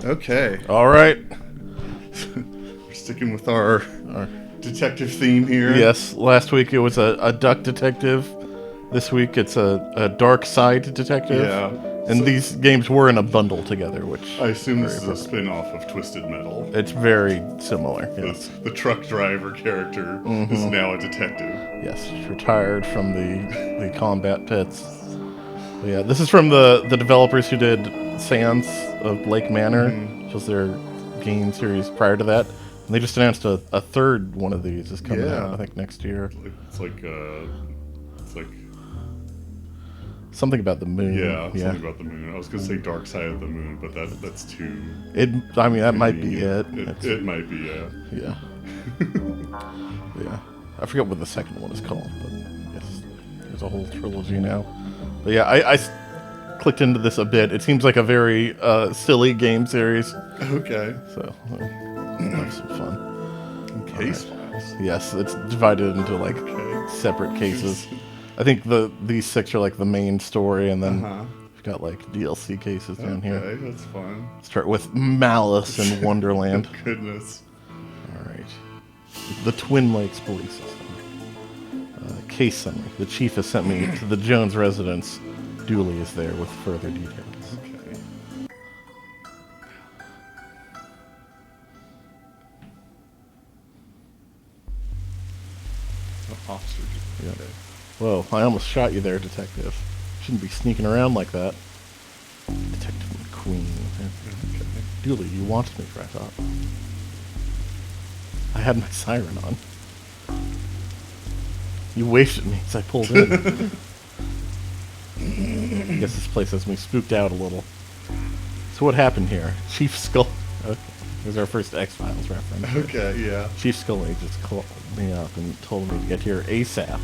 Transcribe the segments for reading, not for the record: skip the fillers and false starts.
Okay. All right. We're sticking with our detective theme here. Yes, last week it was a duck detective. This week it's a Darkside Detective. Yeah. And So- these games were in a bundle together, which I assume this is a perfect. spin-off of Twisted Metal. It's very similar. Yes. The truck driver character is now a detective. Yes, retired from the combat pits. But yeah, this is from the developers who did Sands of Lake Manor, which was their game series prior to that. And they just announced a third one of these is coming out, I think, next year. It's like Something about the moon. something about the moon. I was gonna say Dark Side of the Moon, but that's too. I mean, that might be it. It might be, Yeah. Yeah. I forget what the second one is called, but yes, there's a whole trilogy now. But yeah, I clicked into this a bit. It seems like a very silly game series. Okay. So, have some fun. Case Right. Yes, it's divided into like separate cases. I think these 6 are like the main story, and then we've got like DLC cases down here. Okay, that's fun. Start with Malice in Wonderland. Goodness. All right. The Twin Lakes Police System. Case summary. The chief has sent me to the Jones residence. Dooley is there with further details. Okay. Officer. Yeah. Whoa, I almost shot you there, detective. Shouldn't be sneaking around like that. Detective McQueen. Okay. Dooley, you wanted me, I thought. I had my siren on. You waved at me as I pulled in. I guess this place has me spooked out a little. So what happened here? Chief Skull... Okay, here's our first X-Files reference. Okay, yeah. Chief Scully just called me up and told me to get here ASAP.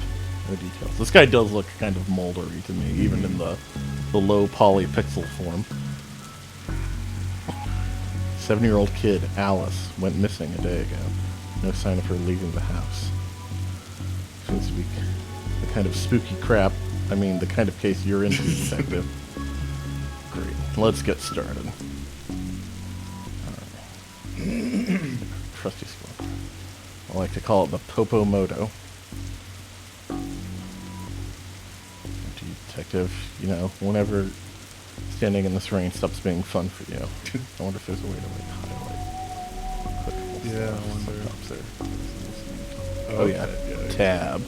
No details. This guy does look kind of moldery to me, even in the low poly pixel form. 7-year-old kid, Alice, went missing a day ago. No sign of her leaving the house. Seems to be the kind of spooky crap, the kind of case you're into, detective. Great. Let's get started. Alright. Trusty squad. I like to call it the Popo Moto. Detective, whenever standing in this rain stops being fun for you. I wonder if there's a way to highlight. Click Yeah, I wonder. up there. Oh, Yeah. Tab.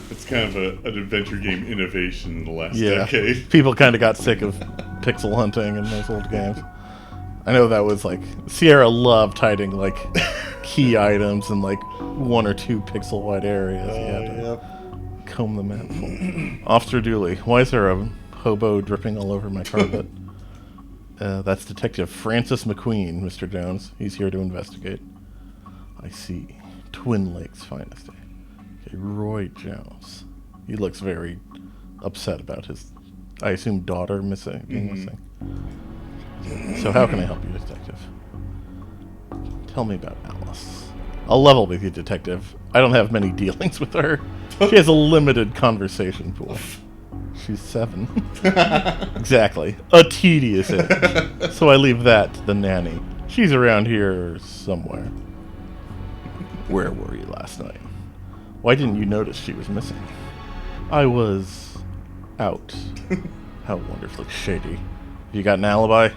It's kind of an adventure game innovation in the last decade. People kind of got sick of pixel hunting in those old games. I know that was like Sierra loved hiding like key items in like 1 or 2 pixel wide areas. You had to comb the map full. Officer Dooley, why is there a hobo dripping all over my carpet? That's Detective Francis McQueen, Mr. Jones. He's here to investigate. I see. Twin Lakes finest. Okay, Roy Jones. He looks very upset about his, I assume, daughter being missing. So how can I help you, detective? Tell me about Alice. I'll level with you, detective. I don't have many dealings with her. She has a limited conversation pool. She's 7. Exactly. A tedious age. So I leave that to the nanny. She's around here somewhere. Where were you last night? Why didn't you notice she was missing? I was out. How wonderfully shady. You got an alibi?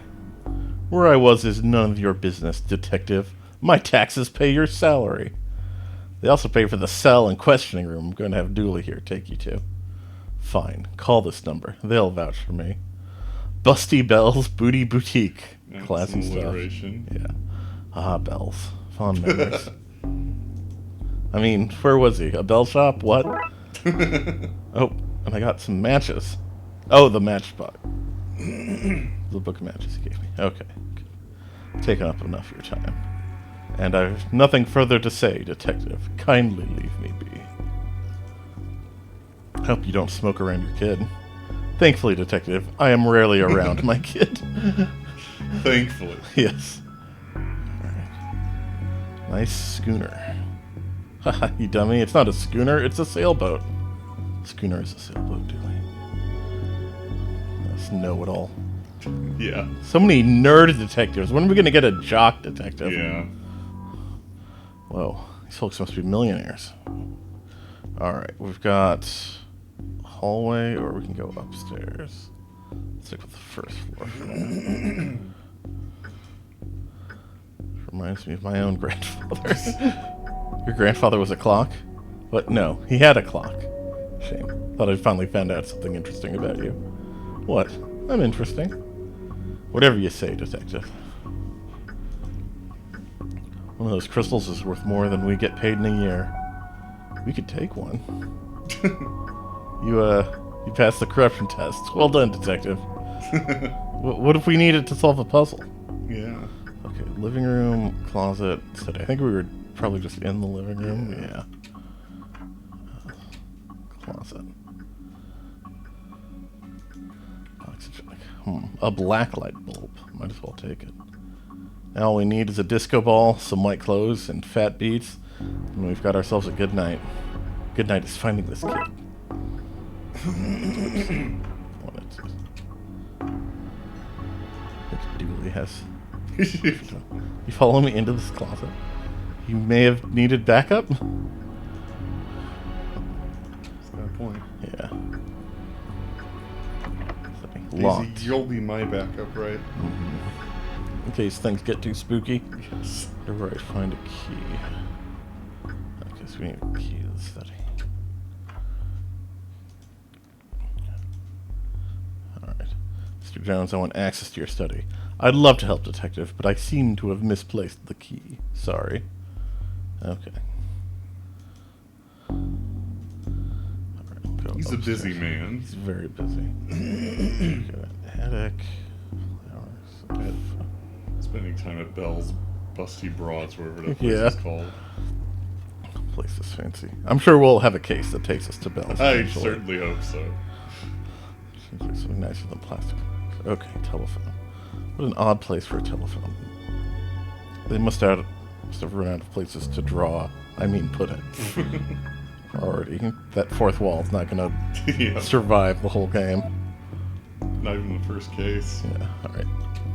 Where I was is none of your business, detective. My taxes pay your salary. They also pay for the cell and questioning room I'm going to have Dooley here take you to. Fine. Call this number. They'll vouch for me. Busty Bell's Booty Boutique. That's Classy some stuff. alliteration. Yeah. Ah, bells. Fond memories. Where was he? A bell shop? What? Oh, and I got some matches. Oh, the match box. The book of matches he gave me. Okay. Taken up enough of your time. And I've nothing further to say, detective. Kindly leave me be. I hope you don't smoke around your kid. Thankfully, detective, I am rarely around my kid. Thankfully. Yes. Alright. Nice schooner. Haha, you dummy. It's not a schooner, it's a sailboat. Schooner is a sailboat, Dooley. this know-it-all. Yeah. So many nerd detectives. When are we going to get a jock detective? Yeah. Whoa, these folks must be millionaires. Alright, we've got a hallway, or we can go upstairs. Let's stick with the first floor for now. Reminds me of my own grandfather. Your grandfather was a clock? What? No, he had a clock. Shame. Thought I'd finally found out something interesting about you. What? I'm interesting. Whatever you say, detective. One of those crystals is worth more than we get paid in a year. We could take one. You passed the corruption test. Well done, detective. What if we needed to solve a puzzle? Yeah. Okay, living room, closet, study. I think we were probably just in the living room. Yeah. Closet. Oxygen. A black light bulb. Might as well take it. Now all we need is a disco ball, some white clothes, and fat beats, and we've got ourselves a good night. Good night is finding this kid. Dooley has. You follow me into this closet? You may have needed backup? That's got a point. Yeah. Daisy, you'll be my backup, right? Mm-hmm. In case things get too spooky. Yes. Alright, find a key. Okay, so we need a key to the study. Alright. Mr. Jones, I want access to your study. I'd love to help, detective, but I seem to have misplaced the key. Sorry. Okay. Right, he's upstairs. a busy man. He's very busy. Attic. Flowers. Spending time at Bell's Busty Broads, wherever that place Yeah. is called. Place is fancy. I'm sure we'll have a case that takes us to Bell's. I eventually. certainly hope so. Seems like something nicer than plastic. Okay, telephone. What an odd place for a telephone. They must have run out of places to draw. I mean, put it. Already, that fourth wall is not going to Yeah. survive the whole game. Not even the first case. Yeah. All right.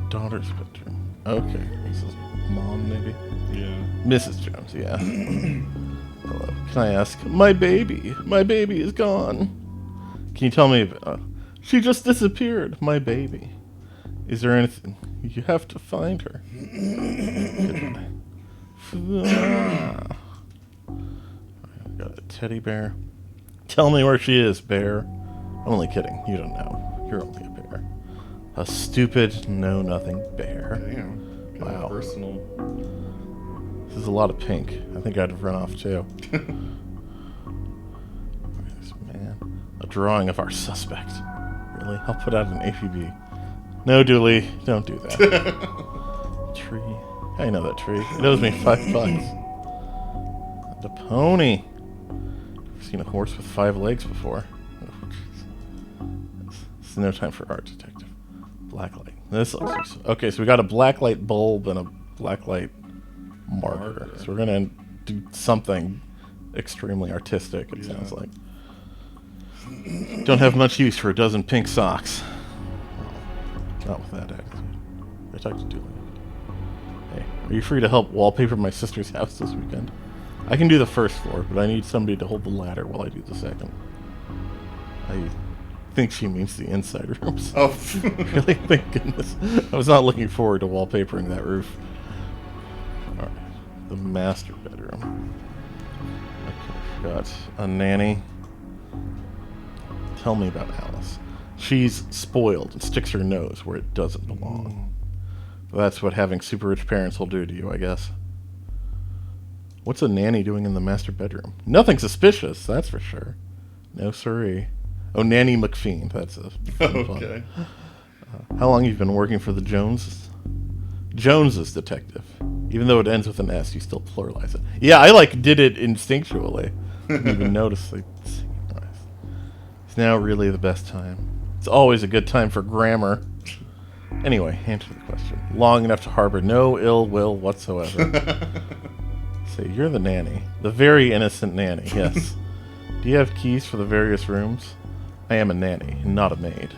Daughter's bedroom. Okay. This is mom, maybe. Yeah. Mrs. Jones. Yeah. Hello. Can I ask? My baby. My baby is gone. Can you tell me? She just disappeared. My baby. Is there anything? You have to find her. Got a teddy bear. Tell me where she is, bear. I'm only kidding. You don't know. You're only a bear. A stupid, know-nothing bear. Damn. Kind Wow. of personal. This is a lot of pink. I think I'd have run off too. This man. A drawing of our suspect. Really? I'll put out an APB. No, Dooley, don't do that. Tree. I know that tree. It owes me $5. And a pony. I've seen a horse with 5 legs before. Oh, it's no time for art, detective. Blacklight. This looks useful. Okay, so we got a blacklight bulb and a blacklight marker. So we're gonna do something extremely artistic. It sounds like. Don't have much use for a dozen pink socks. Not with that attitude. I talked to Dooley. Hey, are you free to help wallpaper my sister's house this weekend? I can do the first floor, but I need somebody to hold the ladder while I do the second. I think she means the inside rooms. Oh. Really? Thank goodness. I was not looking forward to wallpapering that roof. Alright. The master bedroom. Okay, we've got a nanny. Tell me about Alice. She's spoiled and sticks her nose where it doesn't belong. That's what having super rich parents will do to you, I guess. What's a nanny doing in the master bedroom? Nothing suspicious, that's for sure. No siree. Oh, Nanny McPhee. That's a fun Okay. how long you've been working for the Joneses? Joneses detective. Even though it ends with an S, you still pluralize it. Yeah, I did it instinctually. Didn't even notice. It's now really the best time. It's always a good time for grammar. Anyway, answer the question. Long enough to harbor no ill will whatsoever. Say, you're the nanny. The very innocent nanny, yes. Do you have keys for the various rooms? I am a nanny, not a maid.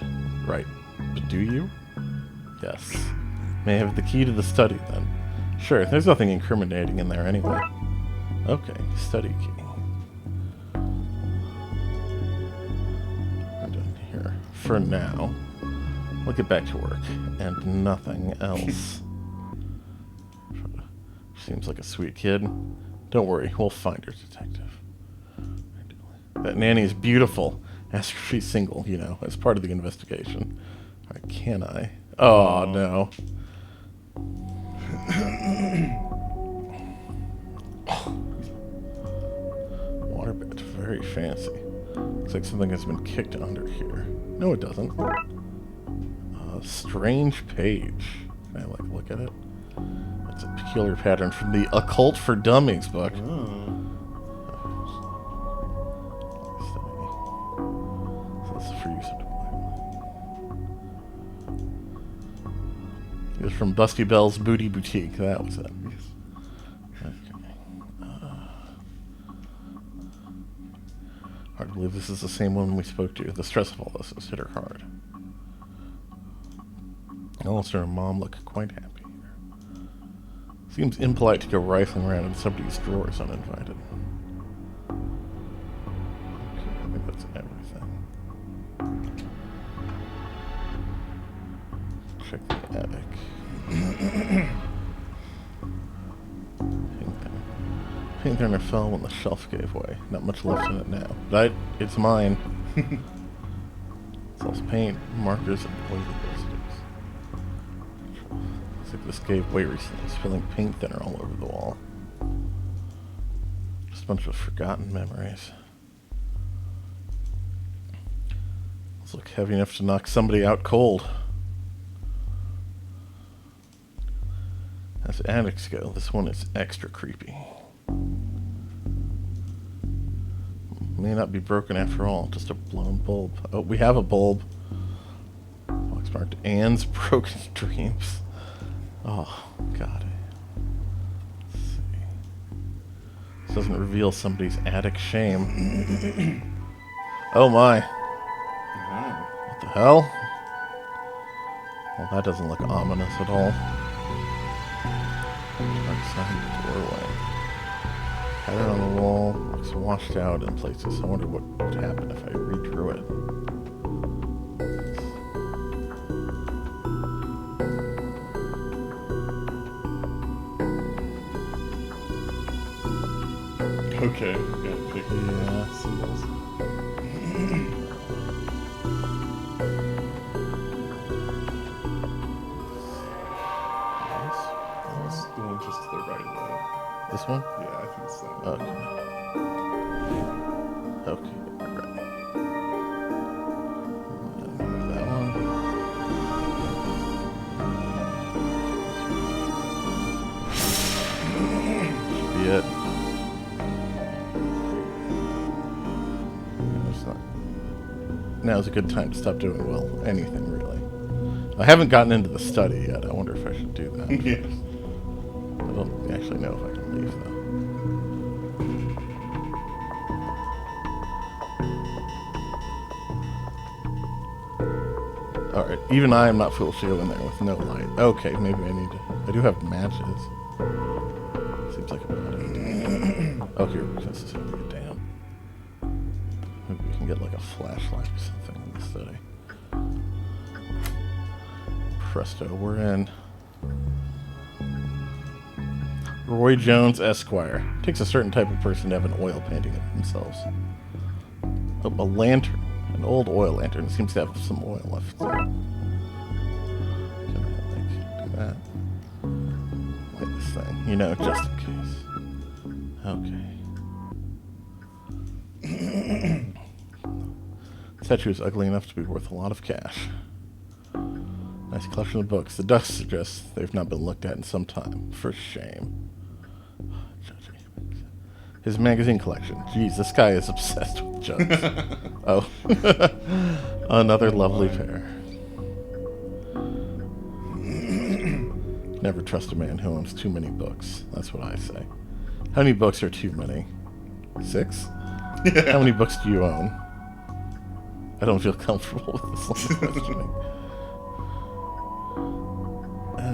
Right. But do you? Yes. May I have the key to the study, then? Sure, there's nothing incriminating in there anyway. Okay, study key. I'm done here. For now. We'll get back to work. And nothing else. Seems like a sweet kid. Don't worry, we'll find her, Detective. That nanny is beautiful. Ask her if she's single, you know, as part of the investigation. Alright, can I? Oh, no. Waterbed, very fancy. Looks like something has been kicked under here. No, it doesn't. Strange page. Can I, like, look at it? It's a peculiar pattern from the Occult for Dummies book. Oh. So this is for use. It was from Busty Bell's Booty Boutique. That was it. Yes. Okay. Hard to believe this is the same one we spoke to. The stress of all this has hit her hard. Alistair and Mom look quite happy here. Seems impolite to go rifling around in somebody's drawers uninvited. Okay, I think that's everything. Check the attic. Paint thinner fell when the shelf gave way. Not much left in it now. But it's mine. It's all paint, markers, and oily posters. Looks like this gave way recently, spilling paint thinner all over the wall. Just a bunch of forgotten memories. Those look heavy enough to knock somebody out cold. As attics go, this one is extra creepy. May not be broken after all, just a blown bulb. Oh, we have a bulb. Box marked Anne's Broken Dreams. Oh, God. Let's see. This doesn't reveal somebody's attic shame. Oh my. What the hell? Well, that doesn't look ominous at all. Darkside doorway. Pattern on the wall looks washed out in places. I wonder what would happen if I redrew it. Okay, gotta pick symbols. That's the one just to the right of that. This one? Yeah, I think it's that one. Okay. Okay, right. That one. Should be it. Now's a good time to stop doing, well, anything really. I haven't gotten into the study yet. I wonder if I should do that. Yes. I don't actually know if I can leave, though. Alright, even I am not foolish to go in there with no light. Okay, maybe I need to... I do have matches. Seems like a bad idea. Oh, here, this is going to get down. Maybe we can get like a flashlight or something in the study. Presto, we're in. Roy Jones, Esquire. Takes a certain type of person to have an oil painting of themselves. Oh, a lantern. An old oil lantern. It seems to have some oil left. Can I, like, do that? Light this thing. You know, just in case. Okay. The statue is ugly enough to be worth a lot of cash. Nice collection of books. The dust suggests they've not been looked at in some time. For shame. His magazine collection. Jeez, this guy is obsessed with jugs. Oh. Another lovely pair. Never trust a man who owns too many books. That's what I say. How many books are too many? 6? How many books do you own? I don't feel comfortable with this line of questioning.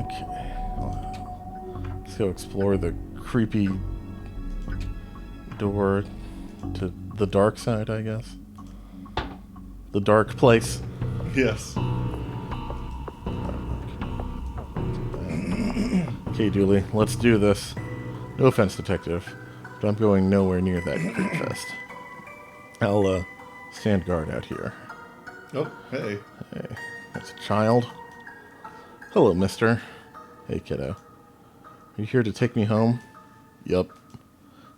Okay. Let's go explore the creepy door to the dark side, I guess. The dark place. Yes. Okay, Dooley, let's do this. No offense, Detective, but I'm going nowhere near that creep fest. I'll, stand guard out here. Oh, hey. Hey, that's a child. Hello, mister. Hey, kiddo. Are you here to take me home? Yup.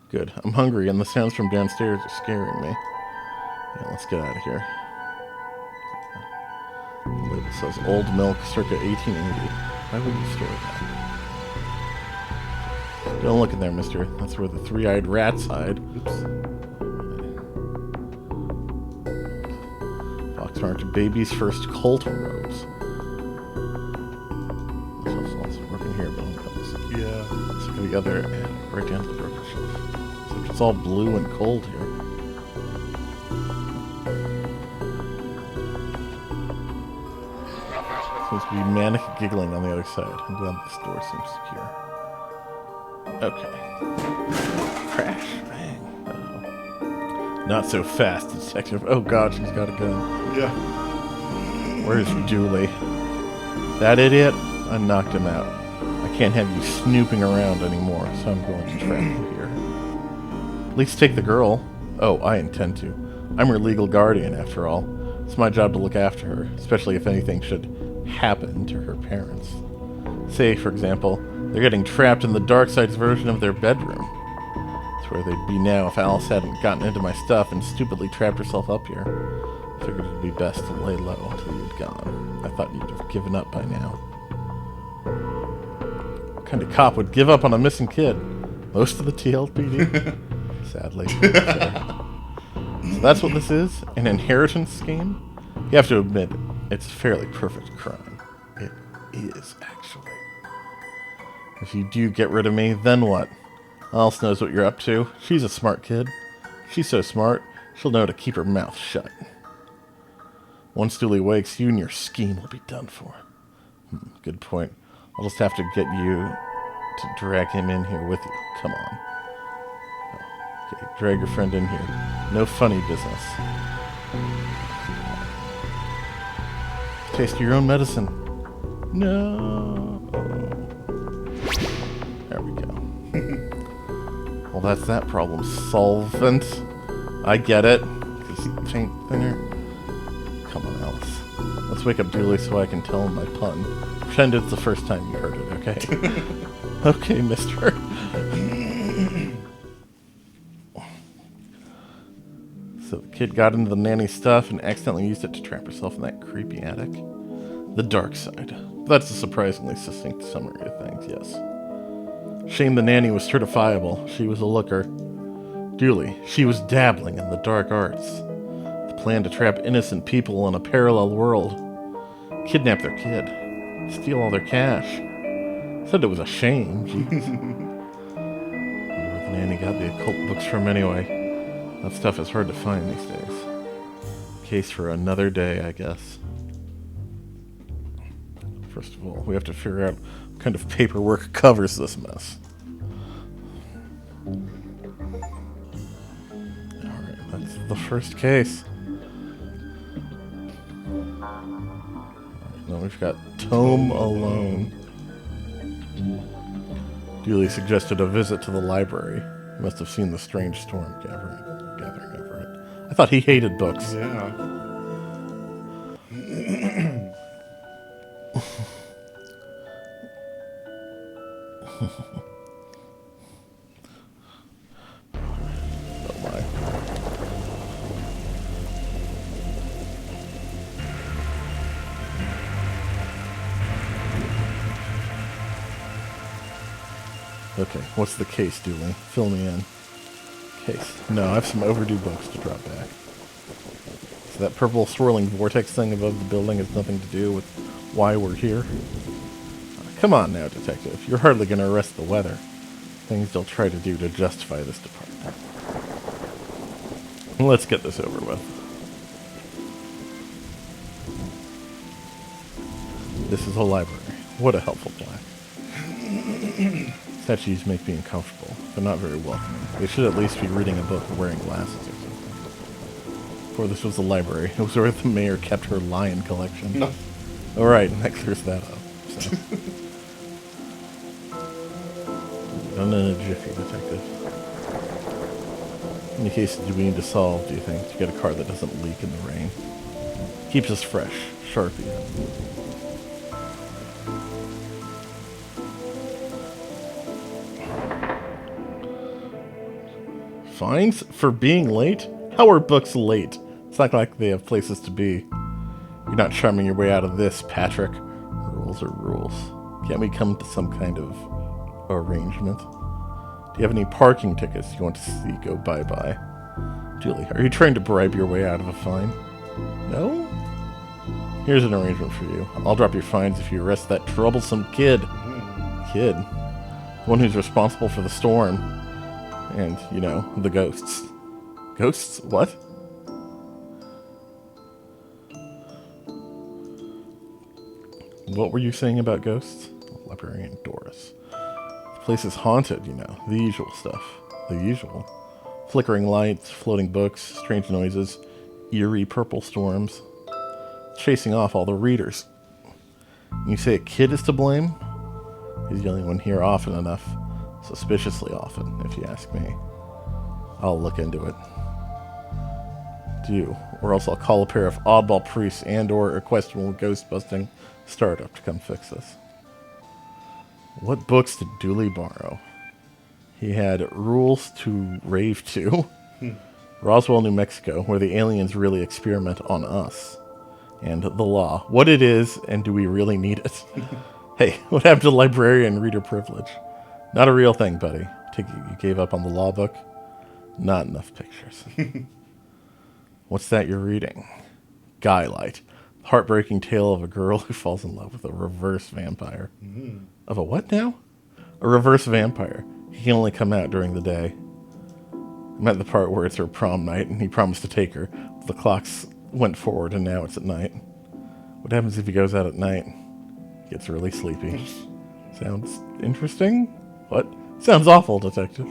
Good. I'm hungry, and the sounds from downstairs are scaring me. Yeah, let's get out of here. The label says old milk circa 1880. Why would you store that? Don't look in there, mister. That's where the three-eyed rats hide. Oops. Box marked baby's first Colt robes. This shelf's also working here, but I'll go this. Yeah. Let's look at the other end, right down to the broken shelf. Except it's all blue and cold here. Seems to be manic giggling on the other side. I'm glad this door seems secure. Okay. Crash. Bang. Uh-oh. Not so fast, Detective. Oh god, she's got a gun. Yeah. Where's Dooley? That idiot? I knocked him out. I can't have you snooping around anymore, so I'm going to trap you here. At least take the girl. Oh, I intend to. I'm her legal guardian, after all. It's my job to look after her, especially if anything should happen to her parents. Say, for example, they're getting trapped in the Darkside's version of their bedroom. That's where they'd be now if Alice hadn't gotten into my stuff and stupidly trapped herself up here. I figured it'd be best to lay low until you'd gone. I thought you'd have given up by now. What kind of cop would give up on a missing kid? Most of the TLPD? Sadly. So that's what this is? An inheritance scheme? You have to admit, it's a fairly perfect crime. It is, actually. If you do get rid of me, then what? Alice knows what you're up to. She's a smart kid. She's so smart, she'll know to keep her mouth shut. Once Dooley wakes, you and your scheme will be done for. Good point. I'll just have to get you to drag him in here with you. Come on. Okay, drag your friend in here. No funny business. Taste your own medicine. No. There we go. Well, that's that problem solvent. I get it. Just paint thinner. Come on, Alice. Let's wake up Dooley so I can tell him my pun. Pretend it's the first time you heard it, okay? Okay, mister. So the kid got into the nanny's stuff and accidentally used it to trap herself in that creepy attic. The dark side. That's a surprisingly succinct summary of things, yes. Shame the nanny was certifiable. She was a looker. Dooley, she was dabbling in the dark arts. The plan to trap innocent people in a parallel world. Kidnap their kid. Steal all their cash. Said it was a shame. Jeez. Wonder where the nanny got the occult books from anyway. That stuff is hard to find these days. Case for another day, I guess. First of all, we have to figure out what kind of paperwork covers this mess. Alright, that's the first case. Alright, now we've got Tome Alone. Dooley suggested a visit to the library. He must have seen the strange storm gathering over it. I thought he hated books. Yeah. Oh my. Okay, what's the case, Dooley? Fill me in. Case. No, I have some overdue books to drop back. So that purple swirling vortex thing above the building has nothing to do with why we're here? Come on now, Detective. You're hardly going to arrest the weather. Things they'll try to do to justify this department. Let's get this over with. This is a library. What a helpful plaque. Statues make me uncomfortable. They're not very welcoming. They should at least be reading a book or wearing glasses or something. Before this was the library. It was where the mayor kept her lion collection. No. Alright, that clears that up. So. Done in a jiffy, detective. How many cases do we need to solve, do you think, to get a car that doesn't leak in the rain? Keeps us fresh. Sharpie. Fines? For being late? How are books late? It's not like they have places to be. You're not charming your way out of this, Patrick. Rules are rules. Can't we come to some kind of arrangement? Do you have any parking tickets you want to see go bye-bye? Julie, are you trying to bribe your way out of a fine? No? Here's an arrangement for you. I'll drop your fines if you arrest that troublesome kid. Kid? The one who's responsible for the storm. And, you know, the ghosts. Ghosts? What? What were you saying about ghosts? Librarian Doris. The place is haunted, you know. The usual stuff. The usual. Flickering lights, floating books, strange noises, eerie purple storms. Chasing off all the readers. You say a kid is to blame? He's the only one here often enough. Suspiciously often, if you ask me. I'll look into it. Do, or else I'll call a pair of oddball priests and or a questionable ghost-busting startup to come fix this. What books did Dooley borrow? He had Rules to Rave To, Roswell, New Mexico, where the aliens really experiment on us, and The Law. What it is, and do we really need it? Hey, what happened to librarian reader privilege? Not a real thing, buddy. Take it you gave up on the law book? Not enough pictures. What's that you're reading? Guylight. Heartbreaking tale of a girl who falls in love with a reverse vampire. Of a what now? A reverse vampire. He can only come out during the day. I'm at the part where it's her prom night and he promised to take her. The clocks went forward and now it's at night. What happens if he goes out at night? He gets really sleepy. Sounds interesting? What? Sounds awful, detective.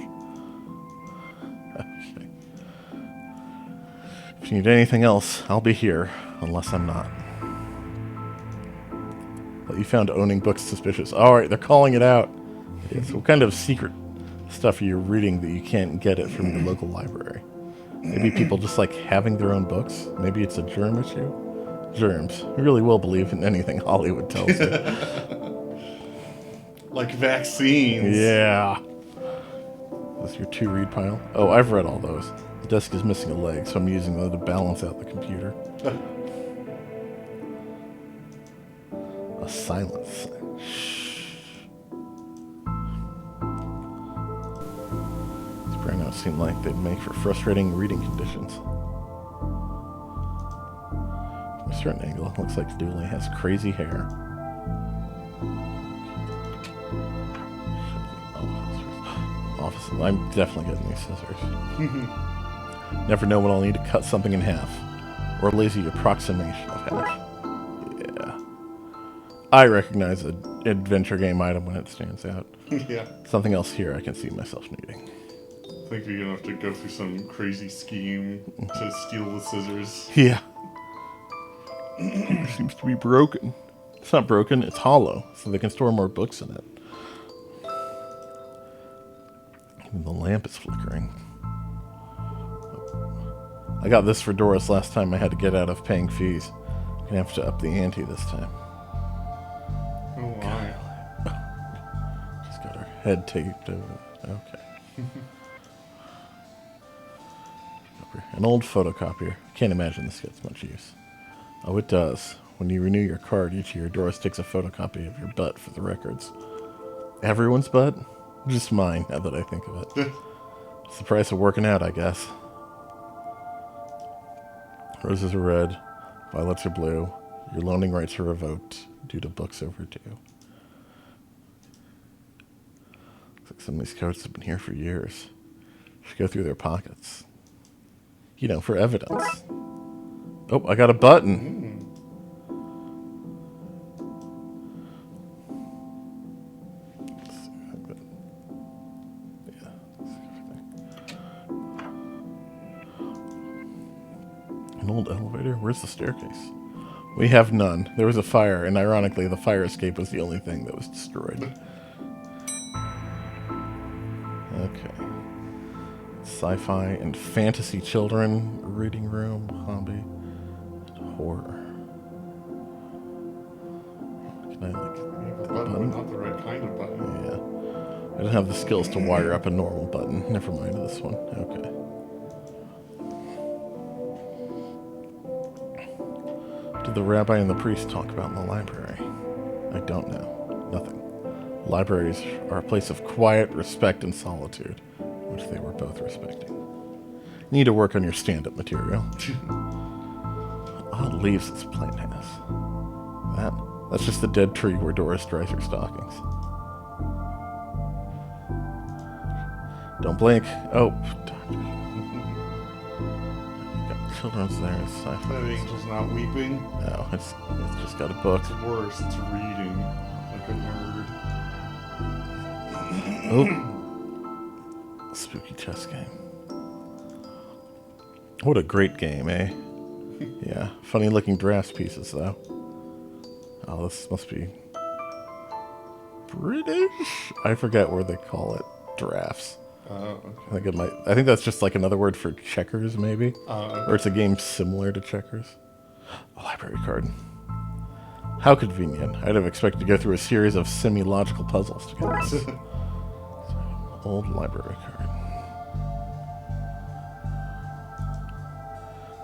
Okay. If you need anything else, I'll be here. Unless I'm not. But you found owning books suspicious. Alright, they're calling it out. Yes, what kind of secret stuff are you reading that you can't get it from your local library? Maybe people just like having their own books? Maybe it's a germ issue? Germs. You really will believe in anything Hollywood tells you. Like vaccines. Yeah. Is this your to-read pile? Oh, I've read all those. The desk is missing a leg, so I'm using them to balance out the computer. A silence. Shh. These brownouts seem like they'd make for frustrating reading conditions. From a certain angle, it looks like Dooley has crazy hair. Office. I'm definitely getting these scissors. Never know when I'll need to cut something in half. Or a lazy approximation of half. Yeah. I recognize an adventure game item when it stands out. Yeah. Something else here I can see myself needing. I think you're gonna have to go through some crazy scheme to steal the scissors. Yeah. It seems to be broken. It's not broken, it's hollow, so they can store more books in it. The lamp is flickering. I got this for Doris last time I had to get out of paying fees. I'm gonna have to up the ante this time. Oh my. She's got her head taped over. Okay. An old photocopier. Can't imagine this gets much use. Oh, it does. When you renew your card each year, Doris takes a photocopy of your butt for the records. Everyone's butt? Just mine, now that I think of it. It's the price of working out, I guess. Roses are red, violets are blue. Your loaning rights are revoked due to books overdue. Looks like some of these coats have been here for years. Should go through their pockets. You know, for evidence. Oh, I got a button. An old elevator? Where's the staircase? We have none. There was a fire, and ironically, the fire escape was the only thing that was destroyed. Okay. Sci-fi and fantasy children, reading room, hobby, and horror. Can I, like... You have a button, but not the right kind of button. Yeah. I don't have the skills to wire up a normal button. Never mind this one. Okay. Did the rabbi and the priest talk about in the library? I don't know. Nothing. Libraries are a place of quiet, respect, and solitude, which they were both respecting. Need to work on your stand-up material. Odd leaves this plant has. That's just the dead tree where Doris dries her stockings. Don't blink. Oh, children's there. That angel's not weeping. No, it's just got a book. It's worse. It's reading like a nerd. Oh, spooky chess game. What a great game, eh? Yeah, funny looking drafts pieces though. Oh, this must be British. I forget where they call it. Drafts. Okay. I think that's just like another word for checkers, maybe. Okay. Or it's a game similar to checkers. A library card. How convenient. I'd have expected to go through a series of semi-logical puzzles to get this. Old library card.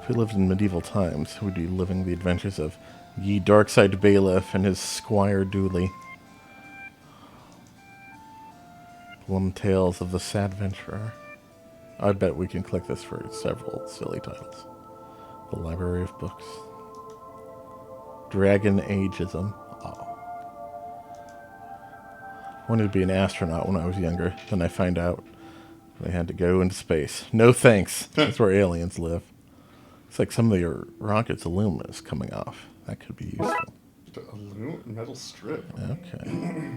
If we lived in medieval times, we'd be living the adventures of ye Darkside Bailiff and his Squire Dooley. Glum Tales of the Sad Venturer. I bet we can click this for several silly titles. The Library of Books. Dragon Ageism. Oh. I wanted to be an astronaut when I was younger. Then I find out they had to go into space. No thanks. That's where aliens live. It's like some of your rocket's aluminum is coming off. That could be useful. A metal strip. Okay.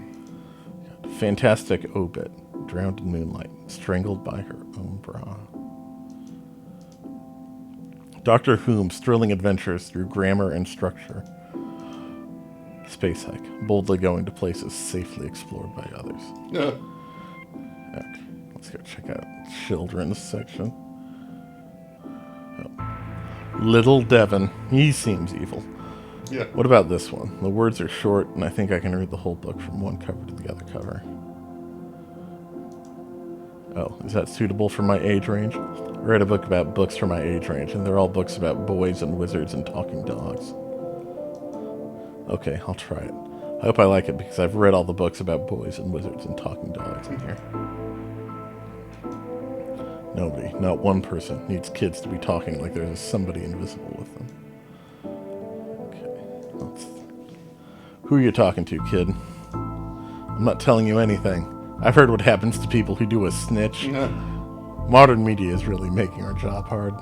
Fantastic obit. Drowned in moonlight. Strangled by her own bra. Dr. Whom's thrilling adventures through grammar and structure. Space hike. Boldly going to places safely explored by others. Yeah. Okay. Let's go check out children's section. Oh. Little Devon. He seems evil. Yeah. What about this one? The words are short, and I think I can read the whole book from one cover to the other cover. Oh, is that suitable for my age range? I read a book about books for my age range, and they're all books about boys and wizards and talking dogs. Okay, I'll try it. I hope I like it because I've read all the books about boys and wizards and talking dogs in here. Nobody, not one person, needs kids to be talking like there's somebody invisible with them. Who are you talking to, kid? I'm not telling you anything. I've heard what happens to people who do a snitch. Yeah. Modern media is really making our job hard.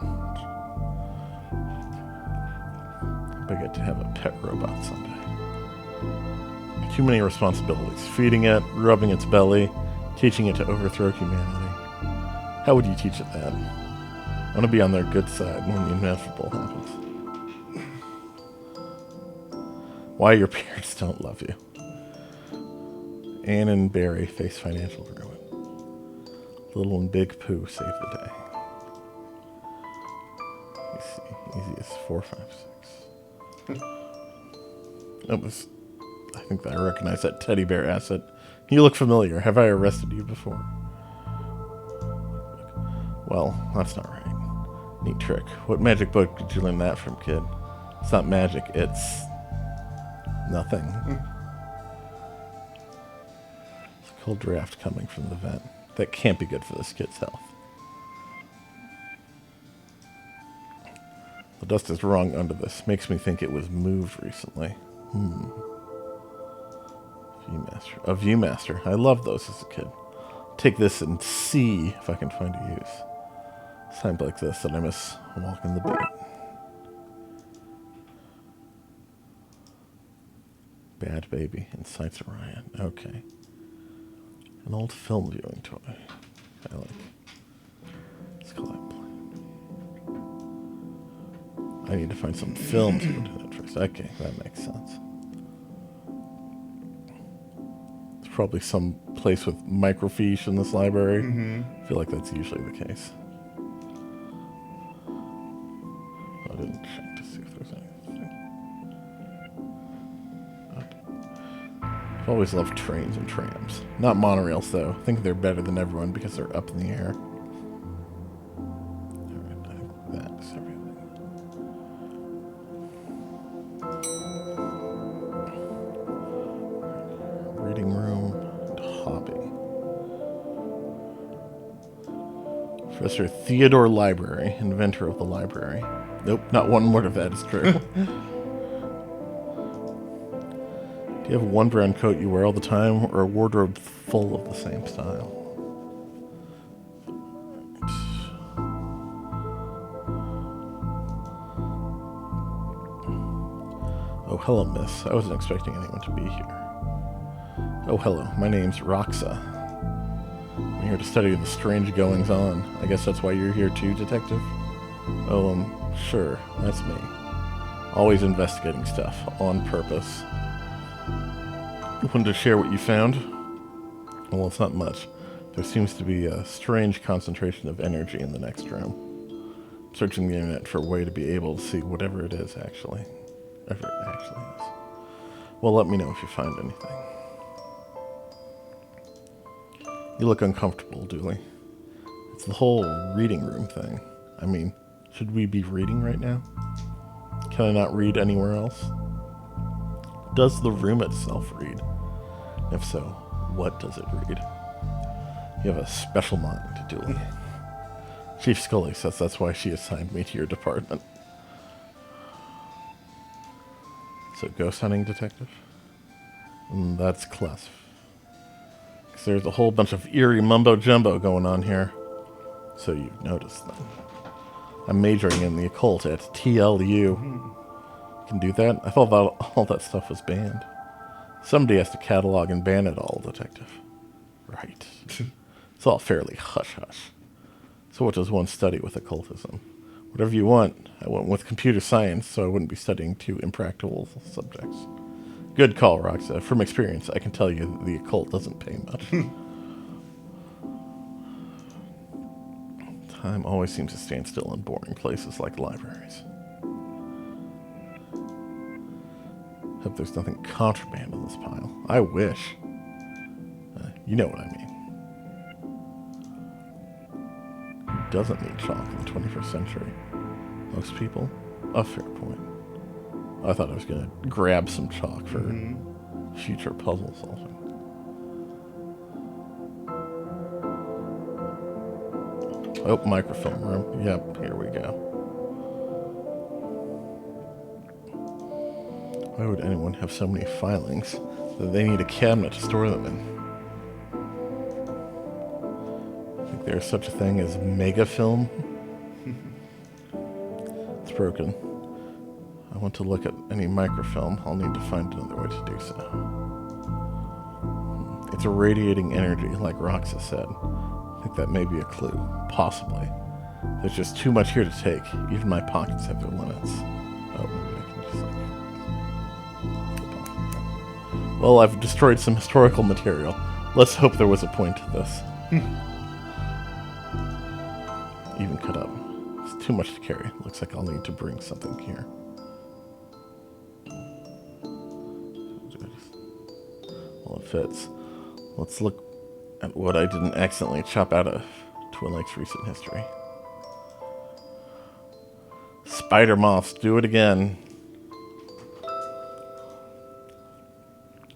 I get to have a pet robot someday. Too many responsibilities. Feeding it, rubbing its belly, teaching it to overthrow humanity. How would you teach it that? I want to be on their good side when the inevitable happens. Why your parents don't love you. Anne and Barry face financial ruin. Little and Big Pooh save the day. Let's see. Easiest 4, 5, 6. I think that I recognize that teddy bear asset. You look familiar. Have I arrested you before? Well, that's not right. Neat trick. What magic book did you learn that from, kid? It's not magic. It's... nothing. It's a cold draft coming from the vent. That can't be good for this kid's health. The dust is wrong under this. Makes me think it was moved recently. Viewmaster. A Viewmaster. I loved those as a kid. Take this and see if I can find a use. Times like this that I miss walking the beat. Bad Baby, Insights Orion. Okay. An old film viewing toy. I like. Let's call that I need to find some film to go to that first. Okay, that makes sense. There's probably some place with microfiche in this library. I feel like that's usually the case. I didn't check to see if there's anything. I've always loved trains and trams. Not monorails, though. I think they're better than everyone because they're up in the air. Alright, I think that's everything. Reading room and hobby. Professor Theodore Library, inventor of the library. Nope, not one word of that is true. Do you have one brown coat you wear all the time, or a wardrobe full of the same style? Oh, hello, miss. I wasn't expecting anyone to be here. Oh, hello. My name's Roxa. I'm here to study the strange goings-on. I guess that's why you're here too, detective? Oh, sure. That's me. Always investigating stuff, on purpose. Wanted to share what you found? Well, it's not much. There seems to be a strange concentration of energy in the next room. I'm searching the internet for a way to be able to see whatever it is, actually. Whatever it actually is. Well, let me know if you find anything. You look uncomfortable, Dooley. It's the whole reading room thing. I mean, should we be reading right now? Can I not read anywhere else? Does the room itself read? If so, what does it read? You have a special mind, Dooley. Chief Scully says that's why she assigned me to your department. So, ghost hunting detective? That's class. Because there's a whole bunch of eerie mumbo-jumbo going on here. So you've noticed that. I'm majoring in the occult at TLU. You can do that? I thought all that stuff was banned. Somebody has to catalog and ban it all, detective. Right. It's all fairly hush-hush. So what does one study with occultism? Whatever you want. I went with computer science, so I wouldn't be studying two impractical subjects. Good call, Roxa. From experience, I can tell you the occult doesn't pay much. Time always seems to stand still in boring places like libraries. Hope there's nothing contraband in this pile. I wish. You know what I mean. Who doesn't need chalk in the 21st century? Most people? A fair point. I thought I was going to grab some chalk for future puzzle solving. Oh, microfilm room. Yep, here we go. Why would anyone have so many filings that they need a cabinet to store them in? Think there's such a thing as megafilm? It's broken. I want to look at any microfilm. I'll need to find another way to do so. It's irradiating energy, like Roxa said. I think that may be a clue. Possibly. There's just too much here to take. Even my pockets have their limits. Oh, maybe I can just, Well, I've destroyed some historical material. Let's hope there was a point to this. Even cut up. It's too much to carry. Looks like I'll need to bring something here. Well, it fits. Let's look at what I didn't accidentally chop out of Twin Lakes' recent history. Spider moths, do it again.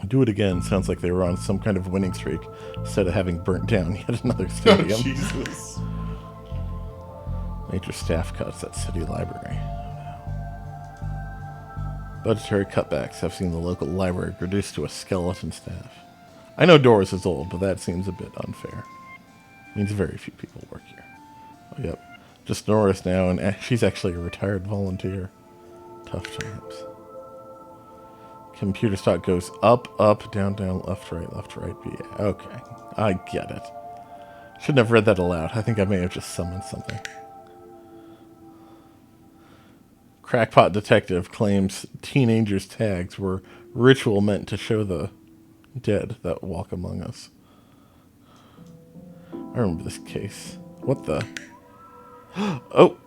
Do it again sounds like they were on some kind of winning streak instead of having burnt down yet another stadium. Oh, Jesus. Major staff cuts at City Library. Budgetary cutbacks have seen the local library reduced to a skeleton staff. I know Doris is old, but that seems a bit unfair. Means very few people work here. Oh, yep. Just Doris now, and she's actually a retired volunteer. Tough times. Computer stock goes up, up, down, down, left, right, B. Okay, I get it. Shouldn't have read that aloud. I think I may have just summoned something. Crackpot Detective claims teenagers' tags were ritual meant to show the dead that walk among us. I remember this case. What the? Oh!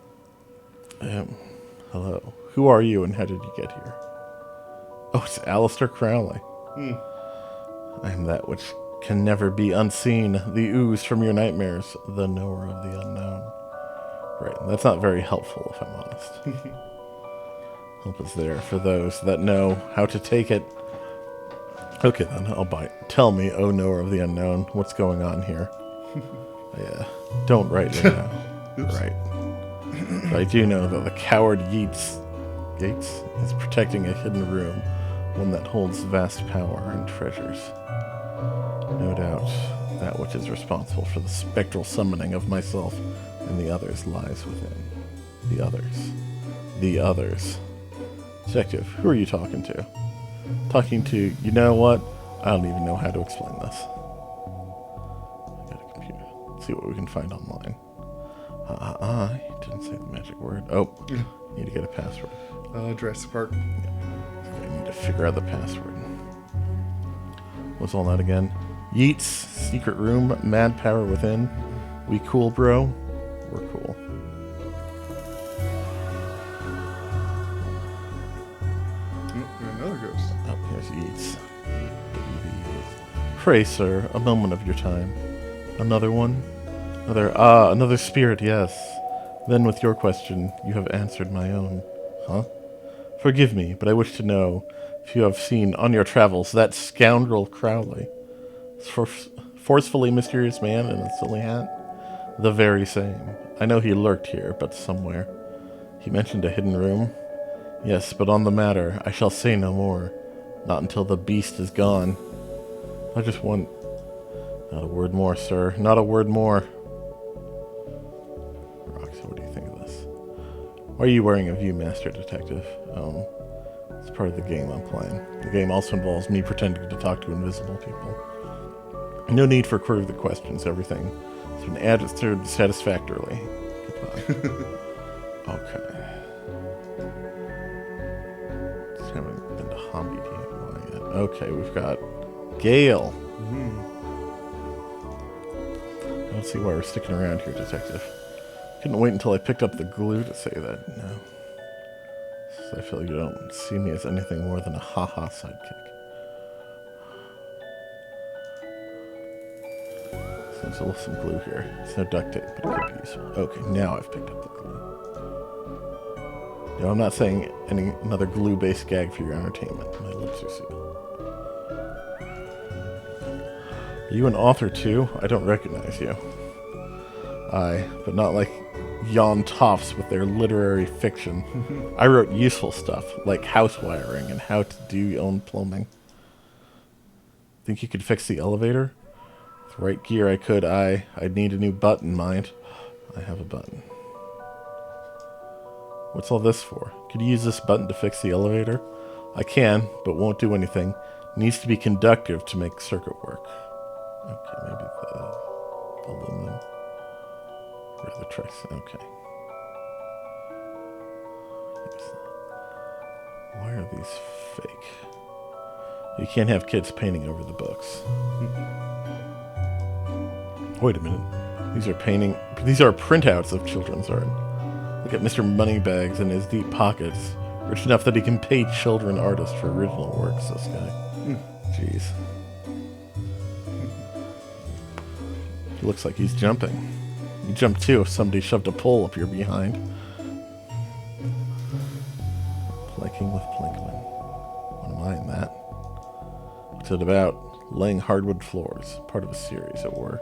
Hello. Who are you and how did you get here? Oh, it's Alistair Crowley. I am that which can never be unseen, the ooze from your nightmares, the knower of the unknown. Right, that's not very helpful, if I'm honest. Help is there for those that know how to take it. Okay, then, I'll bite. Tell me, oh knower of the unknown, what's going on here? Yeah, don't write me now. Right. But I do know that the coward Yates is protecting a hidden room, one that holds vast power and treasures. No doubt, that which is responsible for the spectral summoning of myself and the others lies within. The others. The others. Detective, who are you talking to? Talking to, you know what? I don't even know how to explain this. I got a computer. Let's see what we can find online. I didn't say the magic word. Oh, need to get a password. Jurassic Park. I need to figure out the password. What's all that again? Yeats, secret room, mad power within. We cool, bro? We're cool. Another ghost. Oh, here's Yeats. Pray, sir, a moment of your time. Another one? Another spirit, yes. Then with your question, you have answered my own. Huh? Forgive me, but I wish to know if you have seen on your travels that scoundrel Crowley. Forcefully mysterious man in a silly hat? The very same. I know he lurked here, but somewhere. He mentioned a hidden room. Yes, but on the matter, I shall say no more. Not until the beast is gone. I just want... Not a word more, sir. Not a word more. Roxy, what do you think of this? Why are you wearing a Viewmaster, Detective? It's part of the game I'm playing. The game also involves me pretending to talk to invisible people. No need for further questions. Everything has been answered satisfactorily. Goodbye. Okay. Just haven't been to Hobby DIY yet. Okay, we've got Gale. I don't see why we're sticking around here, Detective. Couldn't wait until I picked up the glue to say that. No. So I feel you don't see me as anything more than a ha-ha sidekick. So there's a little some glue here. It's no duct tape, but it could be useful. Okay, now I've picked up the glue. No, I'm not saying another glue-based gag for your entertainment. My lips are sealed. Are you an author too? I don't recognize you. Aye, but not like Jan Toffs with their literary fiction. I wrote useful stuff, like house wiring and how to do your own plumbing. Think you could fix the elevator? With the right gear I could. I'd need a new button, mind. I have a button. What's all this for? Could you use this button to fix the elevator? I can, but won't do anything. Needs to be conductive to make circuit work. Okay, maybe the aluminum. Or the tricks. Okay. Why are these fake? You can't have kids painting over the books. Wait a minute. These are printouts of children's art. Look at Mr. Moneybags in his deep pockets. Rich enough that he can pay children artists for original works, this guy. Jeez. He looks like he's jumping. You jump too if somebody shoved a pole up your behind. Planking with Plinkman. Wouldn't mind that. What's it about? Laying hardwood floors. Part of a series, it were.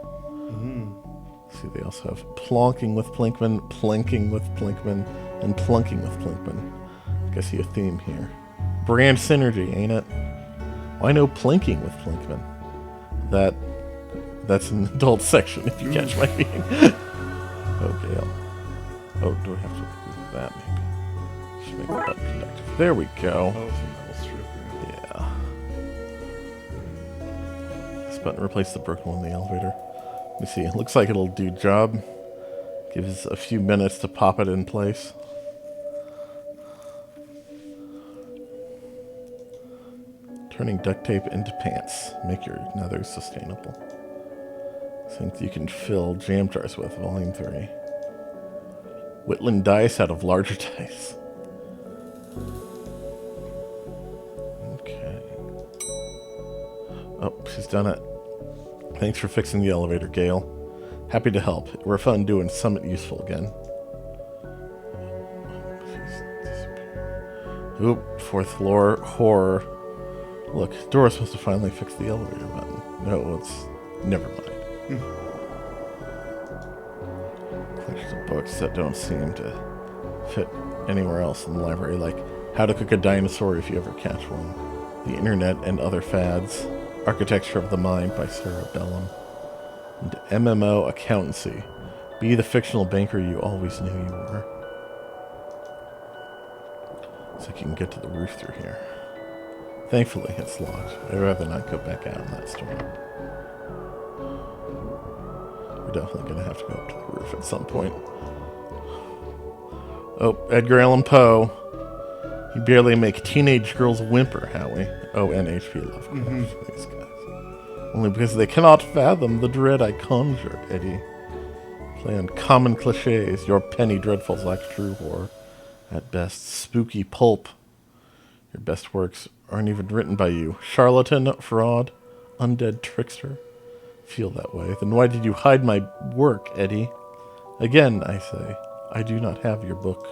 See, they also have plonking with Plinkman, planking with Plinkman, and plunking with Plinkman. I see a theme here. Brand synergy, ain't it? Why no planking with Plinkman? That's an adult section, if you catch my meaning. Okay. Oh, do I have to do that, maybe? Should make the button conductive. There we go. Oh, some metal strip. Yeah. This button replaced the broken one in the elevator. Let me see. It looks like it'll do job. Gives us a few minutes to pop it in place. Turning duct tape into pants. Make your nethers sustainable. Think you can fill jam jars with. Volume 3. Whittling dice out of larger dice. Okay. Oh, she's done it. Thanks for fixing the elevator, Gale. Happy to help. We're fun doing something useful again. Oop, fourth floor horror. Look, Doris must have finally fixed the elevator button. No, it's... never mind. Collections of books that don't seem to fit anywhere else in the library, like How to Cook a Dinosaur If You Ever Catch One, The Internet and Other Fads, Architecture of the Mind by Sarah Bellum, and MMO Accountancy. Be the fictional banker you always knew you were. So you can get to the roof through here. Thankfully, it's locked. I'd rather not go back out in that storm. We're definitely going to have to go up to the roof at some point. Oh, Edgar Allan Poe. You barely make teenage girls whimper, Howie. Oh, and H.P. Lovecraft. These guys. Only because they cannot fathom the dread I conjure, Eddie. Play on common cliches. Your penny dreadfuls lack true horror. At best, spooky pulp. Your best works aren't even written by you. Charlatan, fraud, undead trickster. Feel that way. Then why did you hide my work, Eddie? Again, I say, I do not have your book.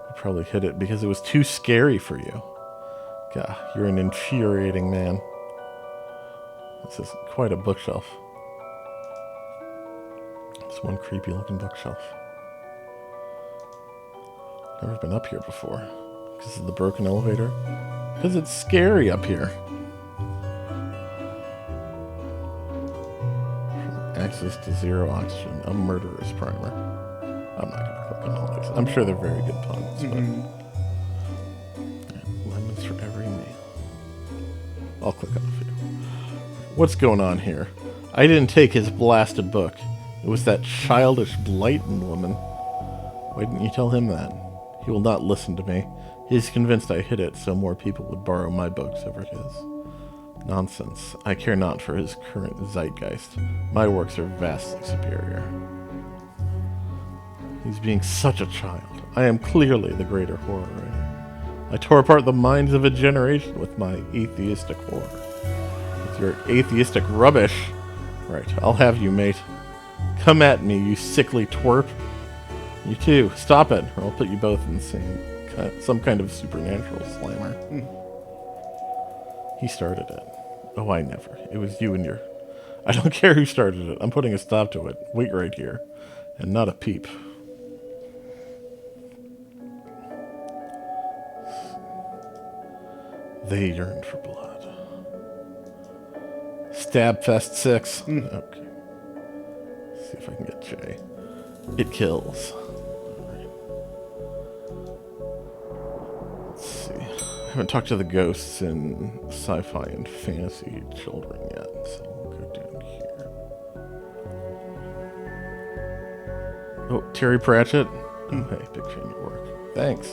You probably hid it because it was too scary for you. God, you're an infuriating man. This is quite a bookshelf. It's one creepy looking bookshelf. Never been up here before. Because of the broken elevator? Because it's scary up here. From access to zero oxygen, a murderer's primer. I'm not going to click on all these. I'm sure they're very good puns, but... lemons for every meal. I'll click on a few. What's going on here? I didn't take his blasted book. It was that childish Blighton woman. Why didn't you tell him that? He will not listen to me. He's convinced I hid it so more people would borrow my books over his. Nonsense. I care not for his current zeitgeist. My works are vastly superior. He's being such a child. I am clearly the greater horror writer. I tore apart the minds of a generation with my atheistic horror. With your atheistic rubbish. Right, I'll have you, mate. Come at me, you sickly twerp. You too. Stop it, or I'll put you both in the same... some kind of supernatural slammer. He started it. Oh, I never. It was you and your... I don't care who started it. I'm putting a stop to it. Wait right here. And not a peep. They yearned for blood. Stabfest 6. Okay. Let's see if I can get J. It kills. Let's see. I haven't talked to the ghosts in sci-fi and fantasy children yet, so we'll go down here. Oh, Terry Pratchett. Oh, hey, big fan of your work. Thanks.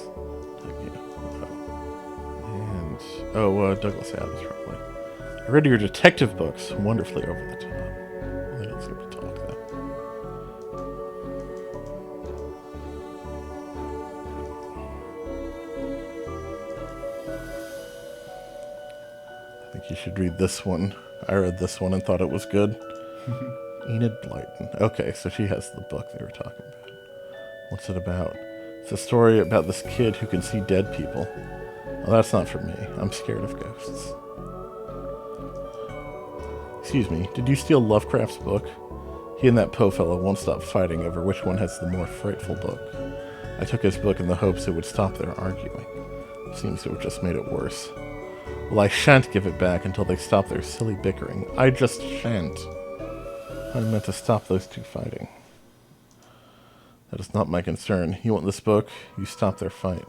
Douglas Adams, probably. I read your detective books. Wonderfully over the top. They don't seem to talk, though. I think you should read this one. I read this one and thought it was good. Enid Blyton. Okay, so she has the book they were talking about. What's it about? It's a story about this kid who can see dead people. Well, that's not for me. I'm scared of ghosts. Excuse me, did you steal Lovecraft's book? He and that Poe fellow won't stop fighting over which one has the more frightful book. I took his book in the hopes it would stop their arguing. Seems to have just made it worse. Well, I shan't give it back until they stop their silly bickering. I just shan't. I meant to stop those two fighting. That is not my concern. You want this book? You stop their fight.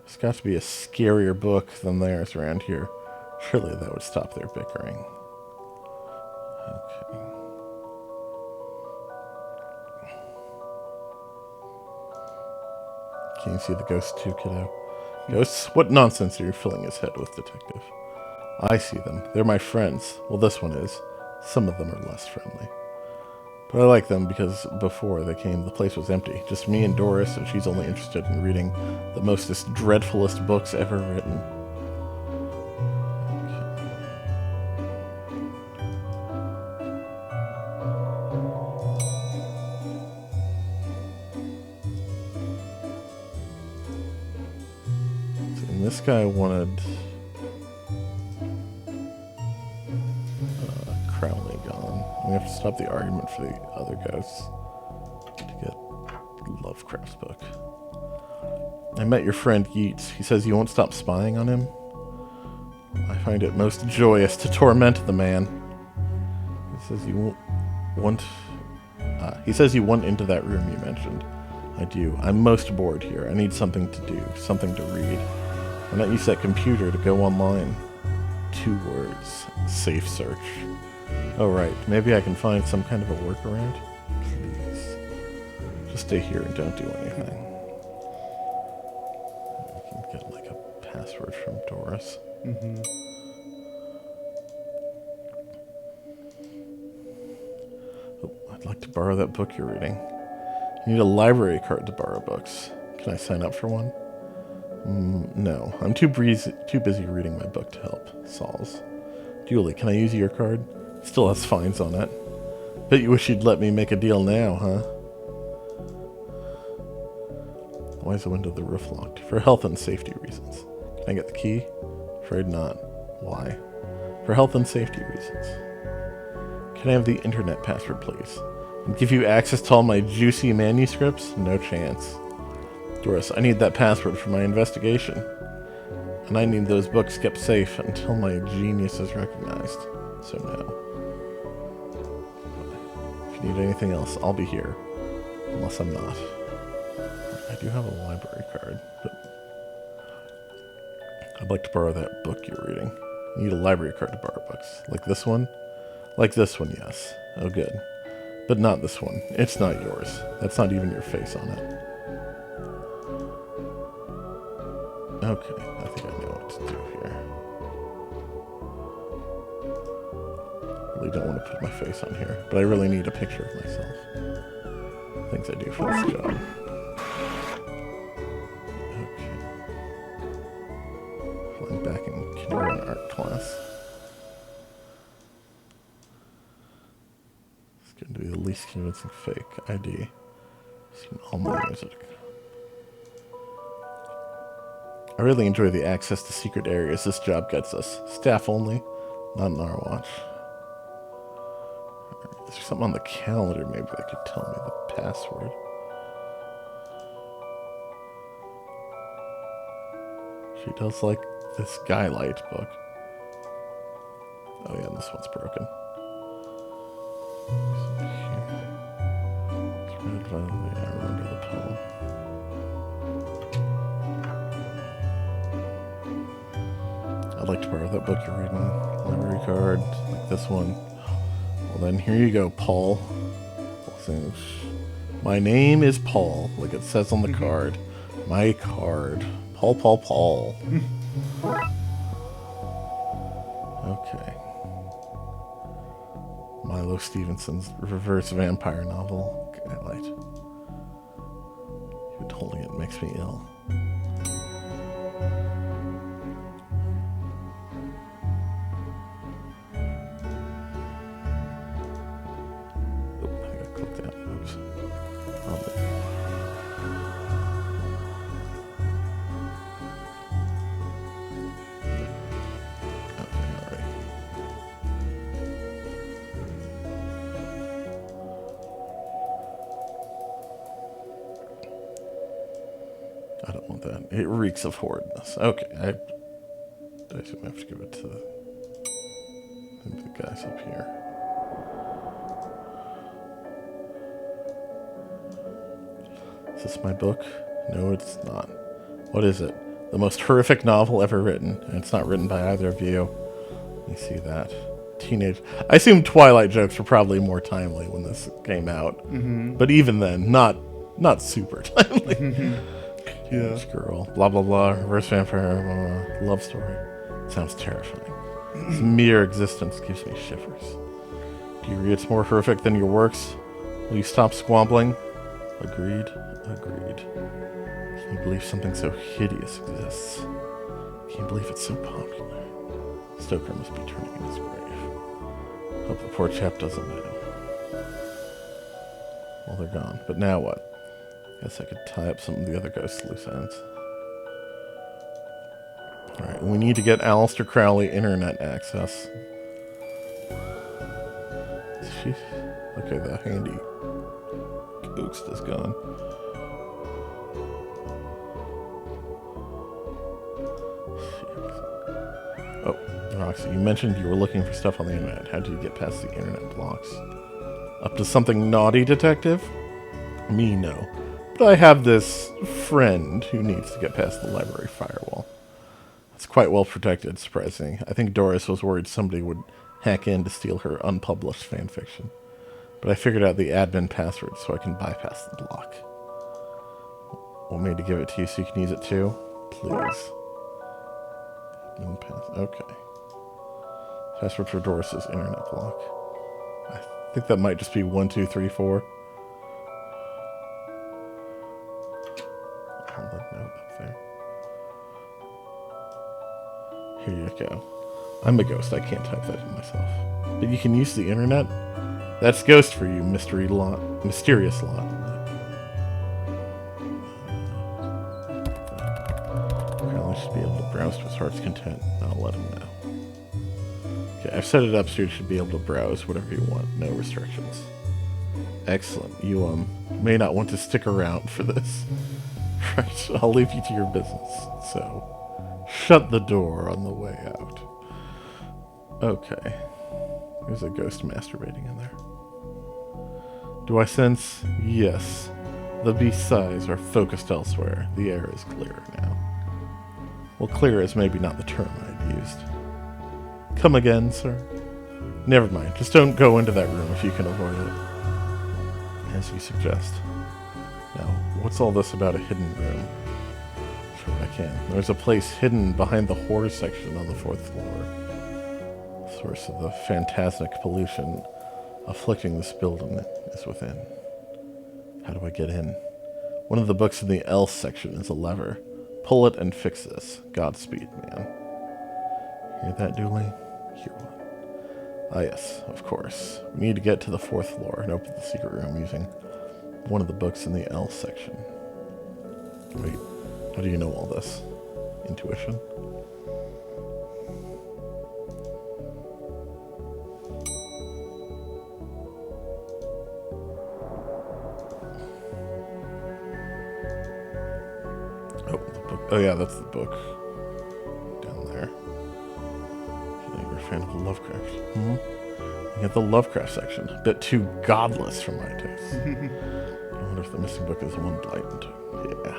There's got to be a scarier book than theirs around here. Surely that would stop their bickering. Okay. Can you see the ghost too, kiddo? Ghosts? What nonsense are you filling his head with, Detective? I see them. They're my friends. Well, this one is. Some of them are less friendly. But I like them because before they came, the place was empty. Just me and Doris, and she's only interested in reading the mostest dreadfulest books ever written. And this guy wanted Crowley gone. We have to stop the argument for the other ghosts to get Lovecraft's book. I met your friend Yeats. He says you won't stop spying on him. I find it most joyous to torment the man. He says you won't want. He says you want into that room you mentioned. I do. I'm most bored here. I need something to do, something to read. Why not use that computer to go online? 2 words. Safe search. Oh, right. Maybe I can find some kind of a workaround? Please. Just stay here and don't do anything. I can get, like, a password from Doris. Mm-hmm. Oh, I'd like to borrow that book you're reading. You need a library card to borrow books. Can I sign up for one? No. I'm too busy reading my book to help. Sauls. Julie, can I use your card? Still has fines on it. Bet you wish you'd let me make a deal now, huh? Why is the window of the roof locked? For health and safety reasons. Can I get the key? Afraid not. Why? For health and safety reasons. Can I have the internet password, please? And give you access to all my juicy manuscripts? No chance. Doris, I need that password for my investigation. And I need those books kept safe until my genius is recognized. So no. If you need anything else, I'll be here. Unless I'm not. I do have a library card, but I'd like to borrow that book you're reading. You need a library card to borrow books. Like this one? Like this one, yes. Oh, good. But not this one. It's not yours. That's not even your face on it. Okay, I think I know what to do here. Really don't want to put my face on here, but I really need a picture of myself. Things I do for this job. Okay. Flying back in kindergarten art class. It's going to be the least convincing fake ID. Seen all my music. I really enjoy the access to secret areas this job gets us. Staff only, not on our watch. Is there something on the calendar maybe that could tell me the password? She does like this Skylight book. Oh yeah, and this one's broken. I remember the poem. I'd like to borrow that book you're reading. Library card, like this one. Well then, here you go, Paul. My name is Paul, like it says on the card. My card. Paul, Paul, Paul. Okay. Milo Stevenson's reverse vampire novel. Skylight. Even holding it makes me ill. I don't want that. It reeks of horridness. Okay, I assume I have to give it to the guys up here. Is this my book? No, it's not. What is it? The most horrific novel ever written, and it's not written by either of you. You see that? Teenage. I assume Twilight jokes were probably more timely when this came out, but even then, not super timely. Yeah. Girl. Blah, blah, blah. Reverse vampire. Blah, blah. Love story. Sounds terrifying. Its mere existence gives me shivers. Do you read it's more horrific than your works? Will you stop squabbling? Agreed. Agreed. Can you believe something so hideous exists? Can you believe it's so popular? Stoker must be turning in his grave. Hope the poor chap doesn't know. Well, they're gone. But now what? Guess I could tie up some of the other ghosts' loose ends. Alright, we need to get Aleister Crowley internet access. Okay, the handy ghost is gone. Oh, Roxy, you mentioned you were looking for stuff on the internet. How did you get past the internet blocks? Up to something naughty, detective? Me, no. But I have this friend who needs to get past the library firewall. It's quite well protected, surprisingly. I think Doris was worried somebody would hack in to steal her unpublished fanfiction. But I figured out the admin password so I can bypass the block. Want me to give it to you so you can use it too? Please. Okay. Password for Doris's internet block. I think that might just be 1234. Hold that note up there. Here you go. I'm a ghost. I can't type that in myself. But you can use the internet? That's ghost for you, mysterious lot. Crowley should be able to browse to his heart's content. I'll let him know. Okay, I've set it up so you should be able to browse whatever you want. No restrictions. Excellent. You may not want to stick around for this. Right, I'll leave you to your business. So, shut the door on the way out. Okay. There's a ghost masturbating in there. Do I sense? Yes. The beast's eyes are focused elsewhere. The air is clear now. Well, clear is maybe not the term I'd used. Come again, sir? Never mind. Just don't go into that room if you can avoid it. As you suggest. Now, what's all this about a hidden room? Sure, I can. There's a place hidden behind the horror section on the 4th floor. Source of the phantasmic pollution afflicting this building is within. How do I get in? One of the books in the else section is a lever. Pull it and fix this. Godspeed, man. Hear that, Dooley? Hear what? Ah, yes, of course. We need to get to the 4th floor and open the secret room using one of the books in the else section. Wait, how do you know all this? Intuition? Oh yeah, that's the book. Down there. I think you're a fan of Lovecraft. You got the Lovecraft section. A bit too godless for my taste. I wonder if the missing book is the one blighted. Yeah.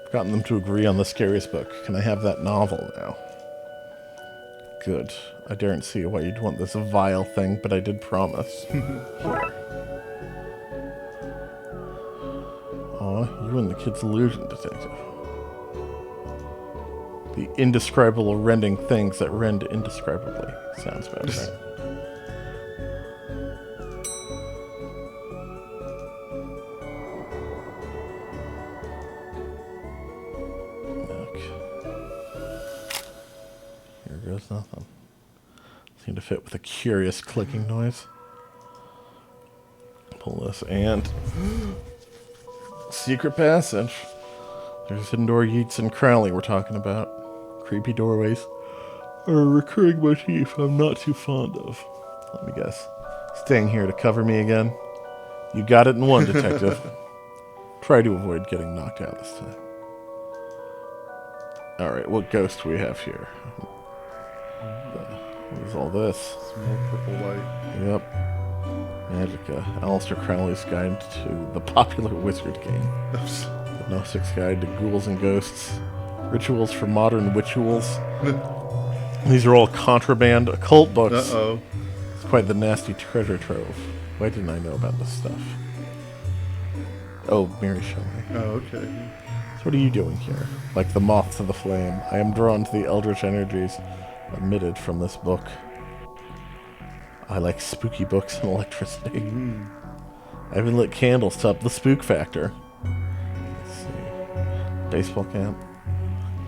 I've gotten them to agree on the scariest book. Can I have that novel now? Good. I daren't see why you'd want this vile thing, but I did promise. Here. Aw, you and the kid's illusion, detective. The indescribable rending things that rend indescribably. Sounds about right. Nothing. Seem to fit with a curious clicking noise. Pull this and secret passage. There's hidden door Yeats and Crowley we're talking about. Creepy doorways are a recurring motif I'm not too fond of. Let me guess. Staying here to cover me again? You got it in one, detective. Try to avoid getting knocked out this time. Alright, what ghost do we have here? What is all this? Some more purple light. Yep. Magica. Aleister Crowley's Guide to the Popular Wizard Game. The Gnostic's Guide to Ghouls and Ghosts. Rituals for Modern Witchuals. These are all contraband occult books. Uh-oh. It's quite the nasty treasure trove. Why didn't I know about this stuff? Oh, Mary Shelley. Oh, okay. So what are you doing here? Like the moth to the flame, I am drawn to the eldritch energies emitted from this book. I like spooky books and electricity. I even lit candles to up the spook factor. Let's see. Baseball camp.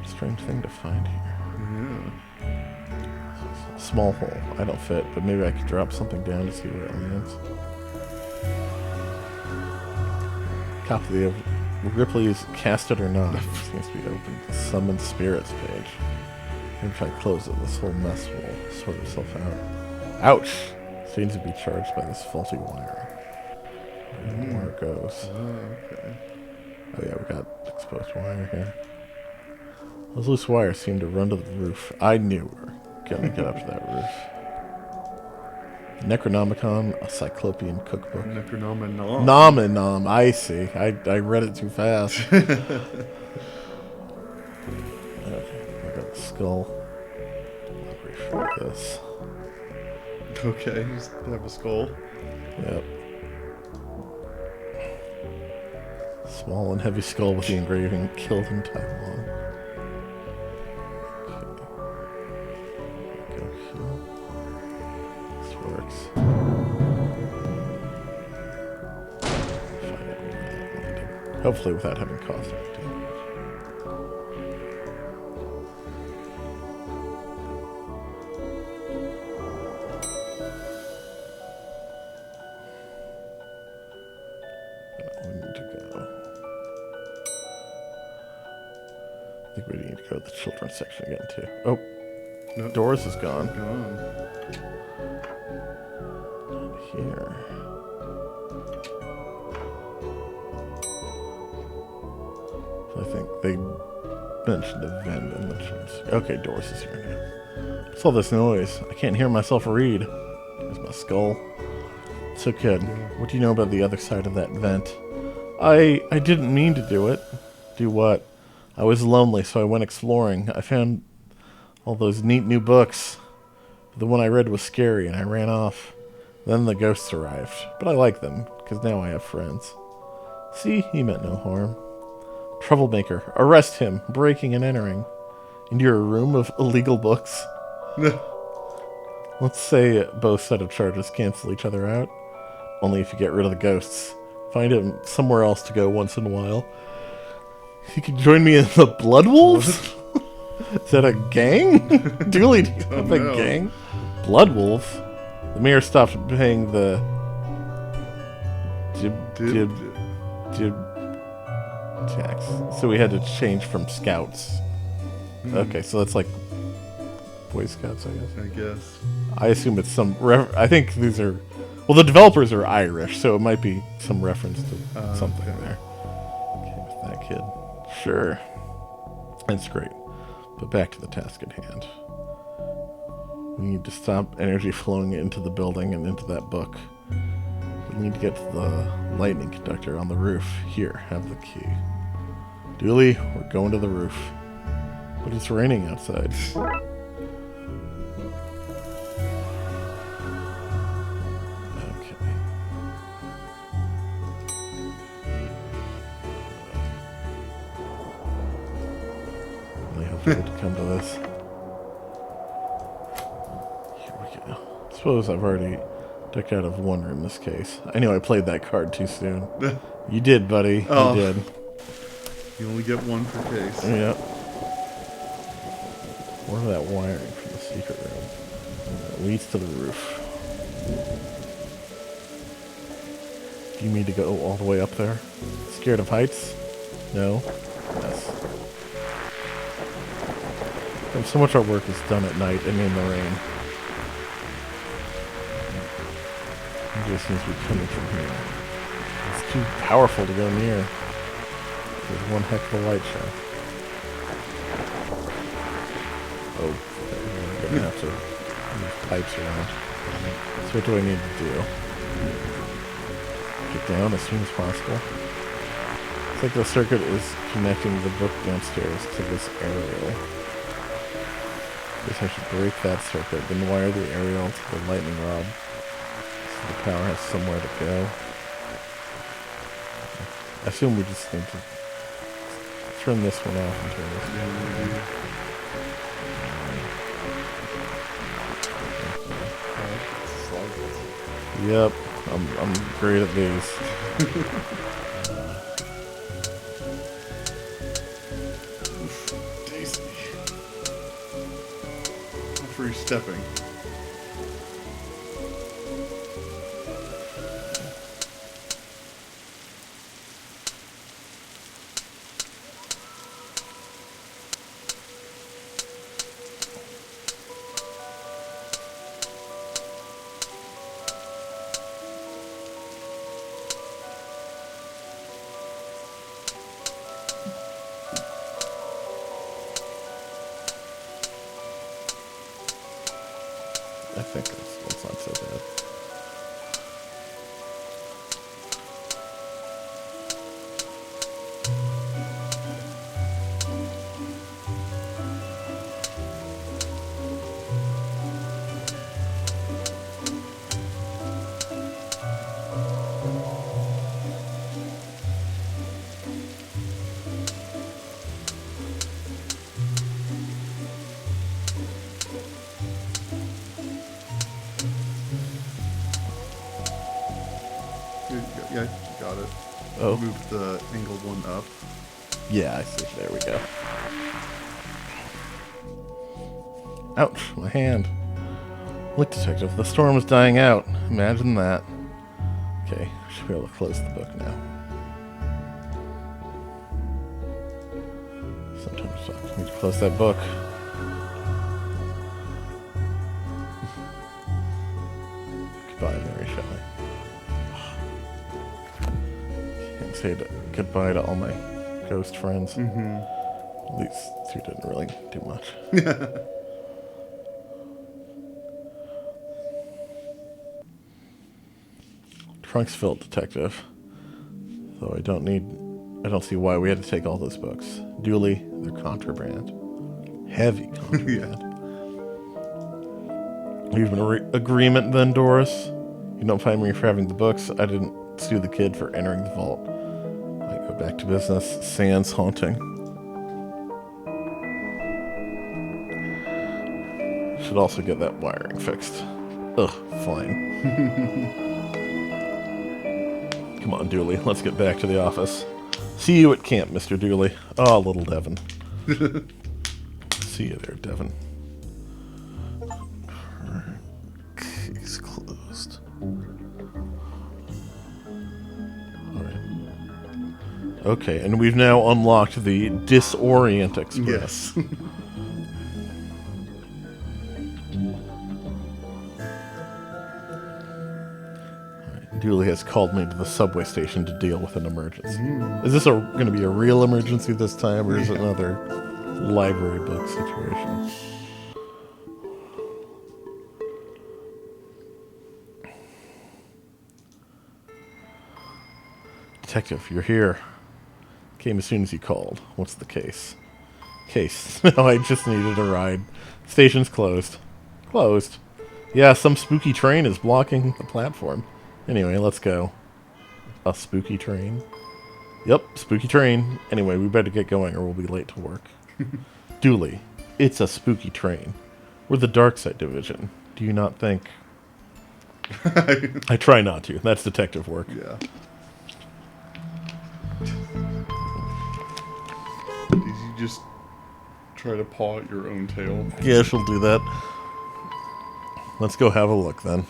Strange thing to find here. Small hole. I don't fit, but maybe I could drop something down to see where it lands. Copy of Ripley's Cast It or Not. Seems to be open. The Summon Spirits page. Maybe if I close it, this whole mess will sort itself out. Ouch! Seems to be charged by this faulty wire. I don't know where it goes. Okay. Oh yeah, we got exposed wire here. Those loose wires seem to run to the roof. I knew we were gonna get up to that roof. Necronomicon, a Cyclopean cookbook. Necronomicon. Nom, I see. I read it too fast. Okay, I got the skull. I'll refresh this. Okay, just have a skull. Yep. Small and heavy skull with the engraving, killed in Taiwan. Okay. Go here. This works. Find out where that landed. Hopefully without having caused any damage. We need to go. I think we need to go to the children's section again, too. Oh, No. Doris is gone. Gone. Not here. I think they mentioned a vent in the church. Okay, Doris is here now. What's all this noise? I can't hear myself read. There's my skull. So, kid, what do you know about the other side of that vent? I didn't mean to do it. Do what? I was lonely, so I went exploring. I found all those neat new books. The one I read was scary, and I ran off. Then the ghosts arrived. But I like them, because now I have friends. See, he meant no harm. Troublemaker. Arrest him. Breaking and entering. Into your room of illegal books. Let's say both set of charges cancel each other out. Only if you get rid of the ghosts. Find him somewhere else to go once in a while. You can join me in the Blood Wolves? Is that a gang? Dooley, do you have a gang? Blood Wolf? The mayor stopped paying the... Jib tax. So we had to change from scouts. Okay, so that's like Boy Scouts, I guess. I guess. I assume it's some... I think these are... Well, the developers are Irish, so it might be some reference to something there. Okay, with that kid. Sure. That's great. But back to the task at hand. We need to stop energy flowing into the building and into that book. We need to get to the lightning conductor on the roof. Here, have the key. Dooley, we're going to the roof. But it's raining outside. To come to this. Here we go. Suppose I've already ducked out of one in this case. I knew I played that card too soon. You did, buddy. Oh. You did. You only get one per case. Yep. Where's that wiring from the secret room? It leads to the roof. Do you mean to go all the way up there? Scared of heights? No? Yes. So much our work is done at night and in the rain. It just seems to be coming from here. It's too powerful to go near. There's one heck of a light show. Oh, okay. We're gonna have to move pipes around. So what do I need to do? Get down as soon as possible. It's like the circuit is connecting the book downstairs to this aerial. Guess I should break that circuit, then wire the aerial to the lightning rod so the power has somewhere to go. I assume we just need to turn this one off and turn this one on. Yep, I'm great at these. Daisy. Free stepping. I think that's not so bad. Yeah, you got it. Oh. Move the angled one up. Yeah, I see. There we go. Ouch, my hand. Look, Detective, the storm is dying out. Imagine that. Okay, should be able to close the book now. Sometimes I need to close that book. Goodbye, Mary Shelley. Can't say goodbye to all my ghost friends. At least two didn't really do much. Trunk's filled, Detective. Though I don't see why we had to take all those books. Duly, they're contraband. Heavy contraband. We've an agreement then, Doris. You don't find me for having the books. I didn't sue the kid for entering the vault. I go back to business. Sans haunting. Should also get that wiring fixed. Ugh, fine. Come on, Dooley. Let's get back to the office. See you at camp, Mr. Dooley. Oh, little Devon. See you there, Devon. Case closed. Alright. Okay, and we've now unlocked the Disorient Express. Yes. Dooley has called me to the subway station to deal with an emergency. Is this going to be a real emergency this time, or is it another library book situation? Detective, you're here. Came as soon as you called. What's the case? Case. No, I just needed a ride. Station's closed. Closed? Yeah, some spooky train is blocking the platform. Anyway, let's go. A spooky train? Yep, spooky train. Anyway, we better get going or we'll be late to work. Dooley, it's a spooky train. We're the Darkside division. Do you not think... I try not to. That's detective work. Yeah. Did you just try to paw at your own tail? Yeah, she'll do that. Let's go have a look then.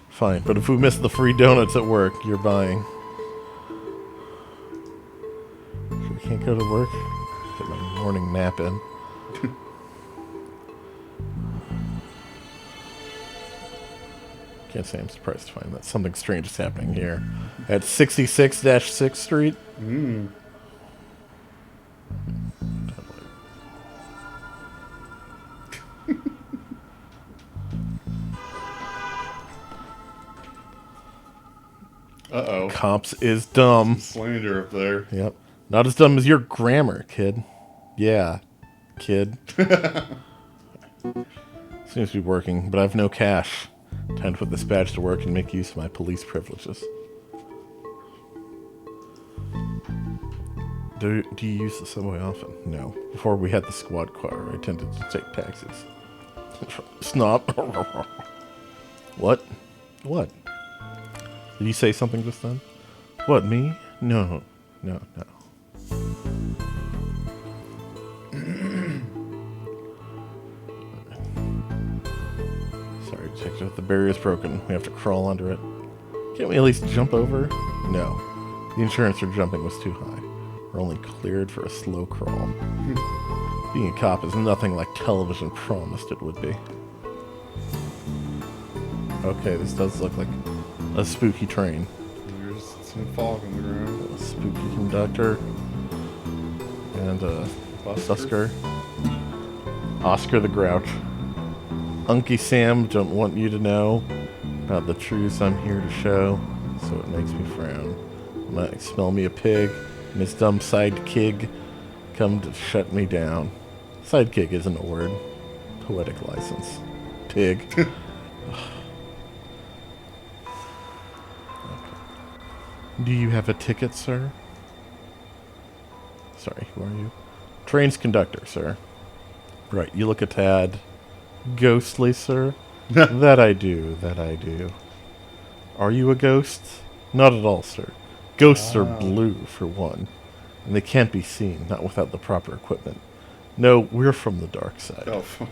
Fine, but if we miss the free donuts at work, you're buying. So we can't go to work? Get my morning nap in. Can't say I'm surprised to find that something strange is happening here. At 66-6th Street? Uh-oh. Cops is dumb. Slander up there. Yep. Not as dumb as your grammar, kid. Yeah, kid. Seems to be working, but I have no cash. Time to put this badge to work and make use of my police privileges. Do you use the subway often? No. Before we had the squad car, I tended to take taxis. Snot. What? What? Did you say something just then? What, me? No. No. Sorry, Detective. The barrier's broken. We have to crawl under it. Can't we at least jump over? No. The insurance for jumping was too high. We're only cleared for a slow crawl. Being a cop is nothing like television promised it would be. Okay, this does look like a spooky train. There's some fog on the ground. A spooky conductor. And a busker. Oscar the Grouch. Unky Sam don't want you to know about the truths I'm here to show, so it makes me frown. Might smell me a pig, and his dumb sidekick come to shut me down. Sidekick isn't a word. Poetic license. Pig. Okay. Do you have a ticket, sir? Sorry, who are you? Train's conductor, sir. Right, you look a tad ghostly, sir. That I do. Are you a ghost? Not at all, sir. Ghosts are blue, for one. And they can't be seen, not without the proper equipment. No, we're from the dark side. Oh, okay.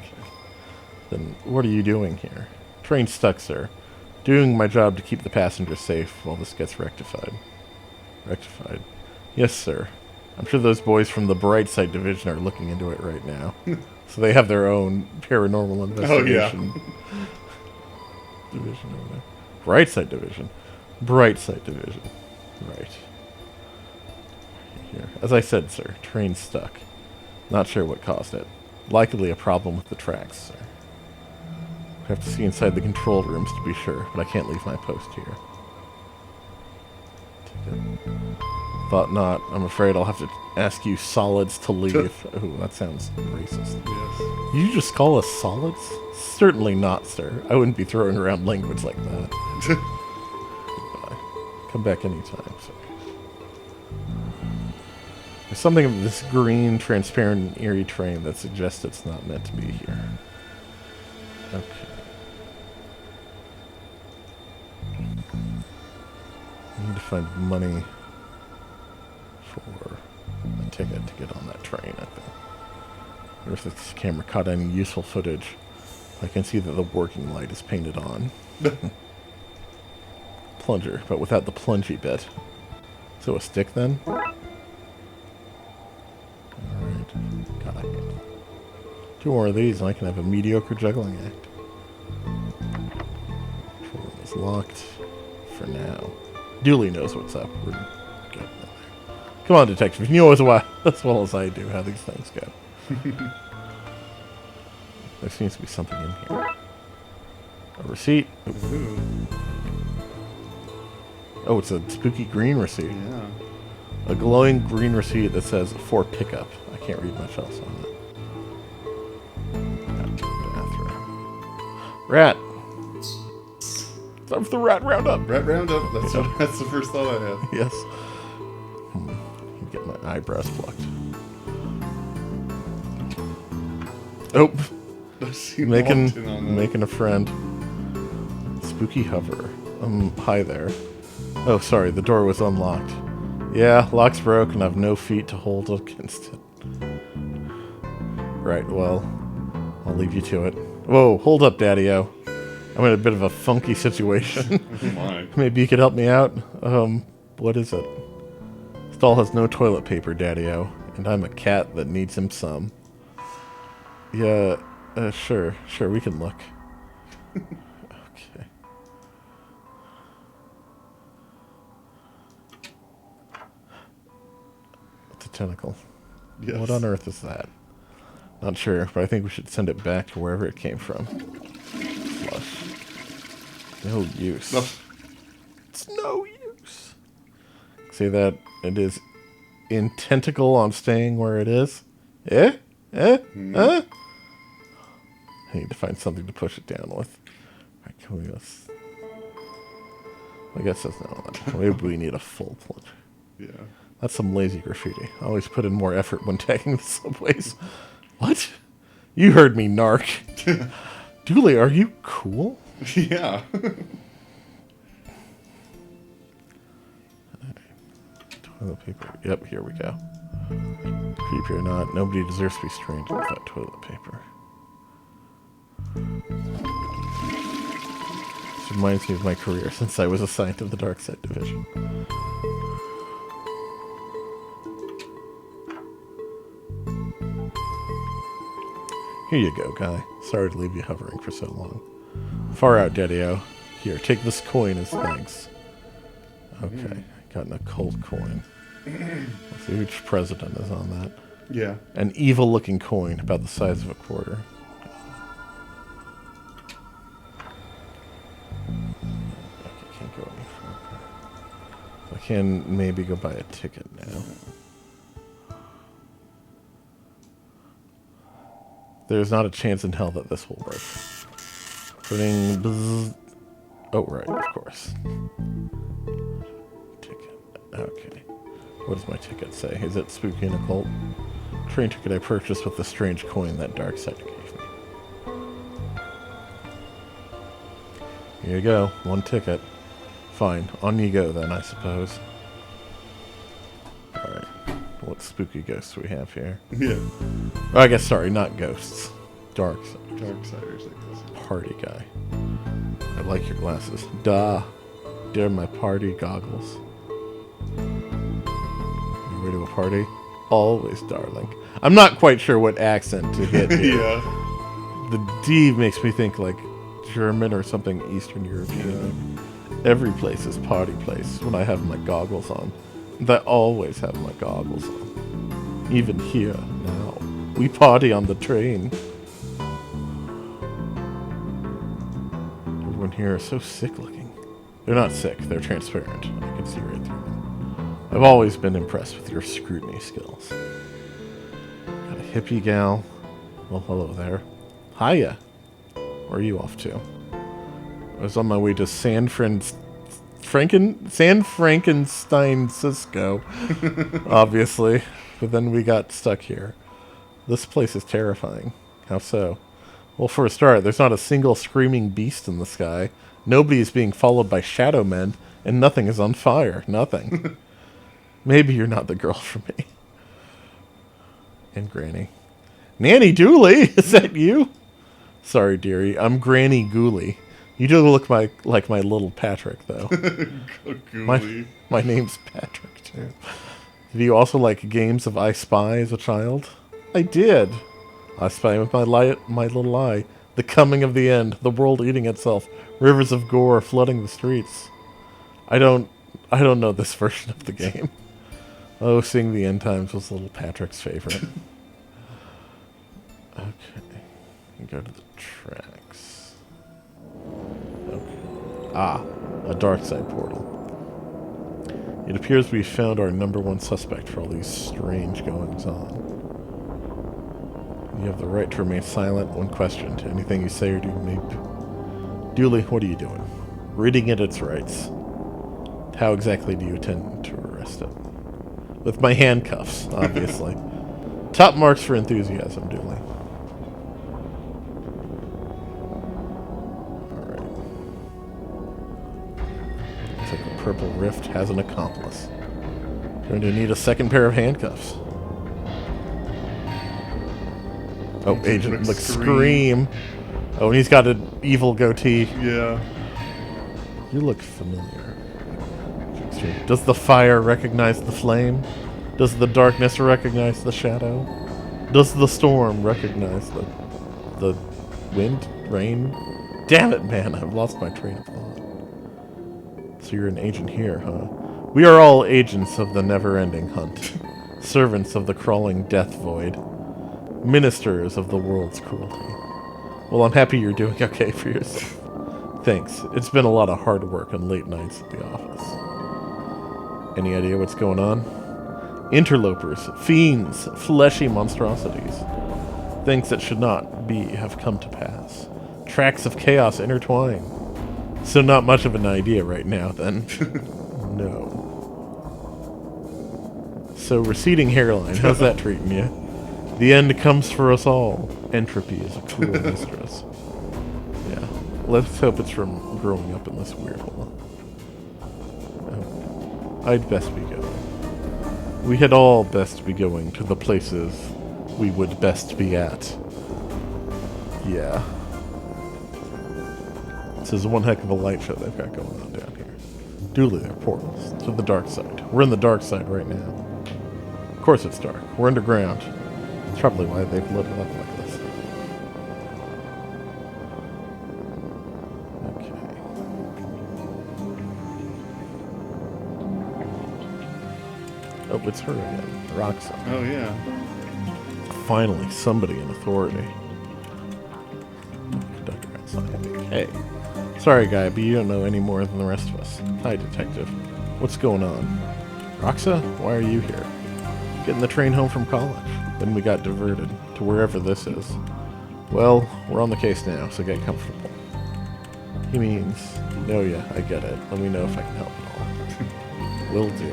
Then what are you doing here? Train stuck, sir. Doing my job to keep the passengers safe while this gets rectified. Rectified? Yes, sir. I'm sure those boys from the Brightside Division are looking into it right now. So they have their own paranormal investigation. Oh, yeah. Division over there. Brightside Division. Brightside Division. Right. Here. As I said, sir, train stuck. Not sure what caused it. Likely a problem with the tracks, sir. We have to see inside the control rooms to be sure, but I can't leave my post here. Thought not. I'm afraid I'll have to ask you solids to leave. Ooh, that sounds racist. Yes. You just call us solids? Certainly not, sir. I wouldn't be throwing around language like that. Goodbye. Come back anytime, sir. There's something of this green, transparent, and eerie train that suggests it's not meant to be here. Okay. I need to find money for a ticket to get on that train, I think. I wonder if this camera caught any useful footage. I can see that the working light is painted on. Plunger, but without the plungy bit. So a stick then? Alright. Got it. 2 more of these and I can have a mediocre juggling act. Control room is locked for now. Dooley knows what's up. We're good. Come on, detective. You know as well as I do how these things go. There seems to be something in here. A receipt. Ooh. Oh, it's a spooky green receipt. Yeah. A glowing green receipt that says for pickup. I can't read much else on it. Bathroom. Rat. Time for the rat roundup. Rat roundup. That's the first thought I had. Yes. Get my eyebrows plucked. Oh. Making a friend. Spooky hover. Hi there. Oh, sorry, the door was unlocked. Yeah, lock's broke and I've no feet to hold against it. Right, well, I'll leave you to it. Whoa, hold up, Daddy-O. I'm in a bit of a funky situation. Oh my. Maybe you could help me out? What is it? Stall has no toilet paper, Daddy-O, and I'm a cat that needs him some. Yeah, sure, we can look. Okay. It's a tentacle. Yes. What on earth is that? Not sure, but I think we should send it back to wherever it came from. Flush. No use. No. It's no use. See that? It is intentacle on staying where it is. Eh? I need to find something to push it down with. Alright, can we just... I guess that's not that. Maybe we need a full plunge. Yeah. That's some lazy graffiti. I always put in more effort when tagging the subways. What? You heard me, narc. Dooley, are you cool? Yeah. Toilet paper. Yep, here we go. Creepy or not, nobody deserves to be strange without toilet paper. This reminds me of my career since I was assigned to the Darkside Division. Here you go, guy. Sorry to leave you hovering for so long. Far out, Daddy-O. Here, take this coin as thanks. Okay, got an occult coin. Let's see which president is on that. Yeah. An evil-looking coin, about the size of a quarter. Okay, can't go any further. I can maybe go buy a ticket now. There's not a chance in hell that this will work. Putting bzz. Oh, right, of course. Ticket. Okay. What does my ticket say? Is it spooky and occult? Train ticket I purchased with the strange coin that Darkside gave me. Here you go. One ticket. Fine. On you go then, I suppose. Alright. What spooky ghosts we have here? Yeah. Oh, I guess, sorry, not ghosts. Darksiders. Darksiders, I guess. Party guy. I like your glasses. Duh. They're my party goggles. You ready to a party? Always, darling. I'm not quite sure what accent to hit here. Yeah. The D makes me think like German or something Eastern European. Every place is party place when I have my goggles on. And I always have my goggles on. Even here, now. We party on the train. Everyone here is so sick looking. They're not sick, they're transparent. I can see right through them. I've always been impressed with your scrutiny skills. Got a hippie gal. Well, hello there. Hiya. Where are you off to? I was on my way to San Frankenstein, Cisco, obviously. But then we got stuck here. This place is terrifying. How so? Well, for a start, there's not a single screaming beast in the sky. Nobody is being followed by shadow men, and nothing is on fire. Nothing. Maybe you're not the girl for me. And Granny. Nanny Dooley, is that you? Sorry, dearie. I'm Granny Gooley. You do look like my little Patrick, though. My name's Patrick, too. Did you also like games of I Spy as a child? I did. I spy with my little eye. The coming of the end. The world eating itself. Rivers of gore flooding the streets. I don't know this version of the game. Oh, seeing the end times was little Patrick's favorite. Okay. Go to the tracks. Okay. Ah, a Darkside portal. It appears we found our #1 suspect for all these strange goings-on. You have the right to remain silent when questioned. Anything you say or do may... Dooley, what are you doing? Reading it its rights. How exactly do you intend to arrest it? With my handcuffs, obviously. Top marks for enthusiasm, Dooley. Alright. Looks like the purple rift has an accomplice. Going to need a second pair of handcuffs. Oh, Agent McScream. Oh, and he's got an evil goatee. Yeah. You look familiar. Does the fire recognize the flame? Does the darkness recognize the shadow? Does the storm recognize the wind? Rain? Damn it, man, I've lost my train of thought. So you're an agent here, huh? We are all agents of the never-ending hunt. Servants of the crawling death void. Ministers of the world's cruelty. Well, I'm happy you're doing okay for yourself. Thanks. It's been a lot of hard work and late nights at the office. Any idea what's going on? Interlopers, fiends, fleshy monstrosities. Things that should not be have come to pass. Tracks of chaos intertwine. So not much of an idea right now, then. No. So receding hairline, how's that treating you? The end comes for us all. Entropy is a cruel mistress. Yeah. Let's hope it's from growing up in this weird hole. Oh. I'd best be going. We had all best be going to the places we would best be at. Yeah. This is one heck of a light show they've got going on down here. Duly, they're portals to the dark side. We're in the dark side right now. Of course it's dark. We're underground. That's probably why they've lit it up like this. Okay. Oh, it's her again. Roxanne. Oh, yeah. Finally, somebody in authority. Conductor outside. Hey. Sorry, guy, but you don't know any more than the rest of us. Hi, detective. What's going on? Roxa, why are you here? Getting the train home from college. Then we got diverted to wherever this is. Well, we're on the case now, so get comfortable. He means, no, yeah, I get it. Let me know if I can help at all. Will do.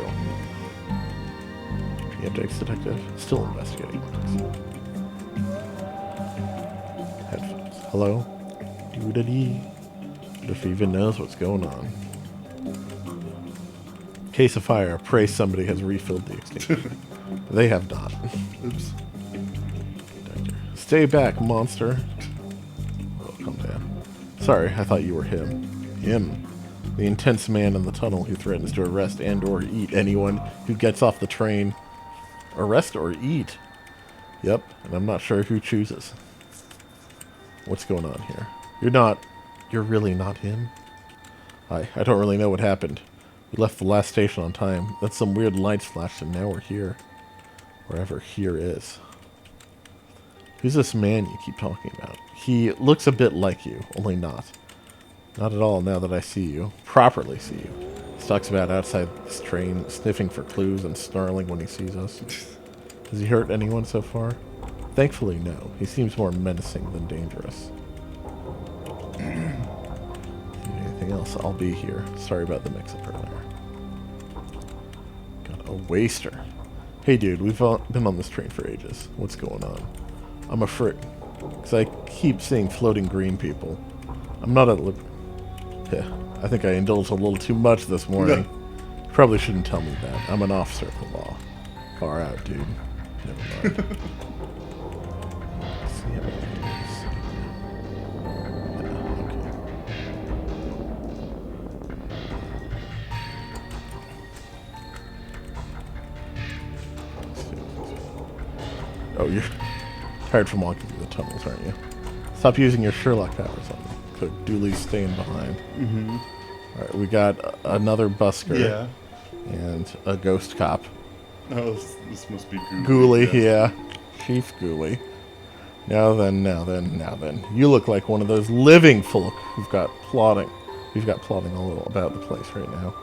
The objects detective still investigating. Headphones. Hello? Doodadee. If he even knows what's going on. Case of fire. Pray somebody has refilled the extinguisher. They have not. Oops. Stay back, monster. Oh, calm down. Sorry, I thought you were him. Him. The intense man in the tunnel who threatens to arrest and or eat anyone who gets off the train. Arrest or eat? Yep, and I'm not sure who chooses. What's going on here? You're really not him? I don't really know what happened. We left the last station on time. Then some weird lights flashed and now we're here. Wherever here is. Who's this man you keep talking about? He looks a bit like you, only not. Not at all now that I see you. Properly see you. He talks about outside this train, sniffing for clues and snarling when he sees us. Has he hurt anyone so far? Thankfully, no. He seems more menacing than dangerous. Anything else? I'll be here. Sorry about the mix-up earlier. Got a waster. Hey dude, we've been on this train for ages. What's going on? I'm afraid. Because I keep seeing floating green people. I'm not at Yeah, I think I indulged a little too much this morning. You probably shouldn't tell me that. I'm an officer of the law. Far out, dude. Never mind. Let's see how many Oh, you're tired from walking through the tunnels, aren't you? Stop using your Sherlock powers on me. So Dooley's staying behind. Mm-hmm. Alright, we got another busker. Yeah. And a ghost cop. Oh, this must be Ghoulie. Ghoulie, yeah. Chief Ghoulie. Now then. You look like one of those living folk who've got plotting. We've got plotting all about the place right now.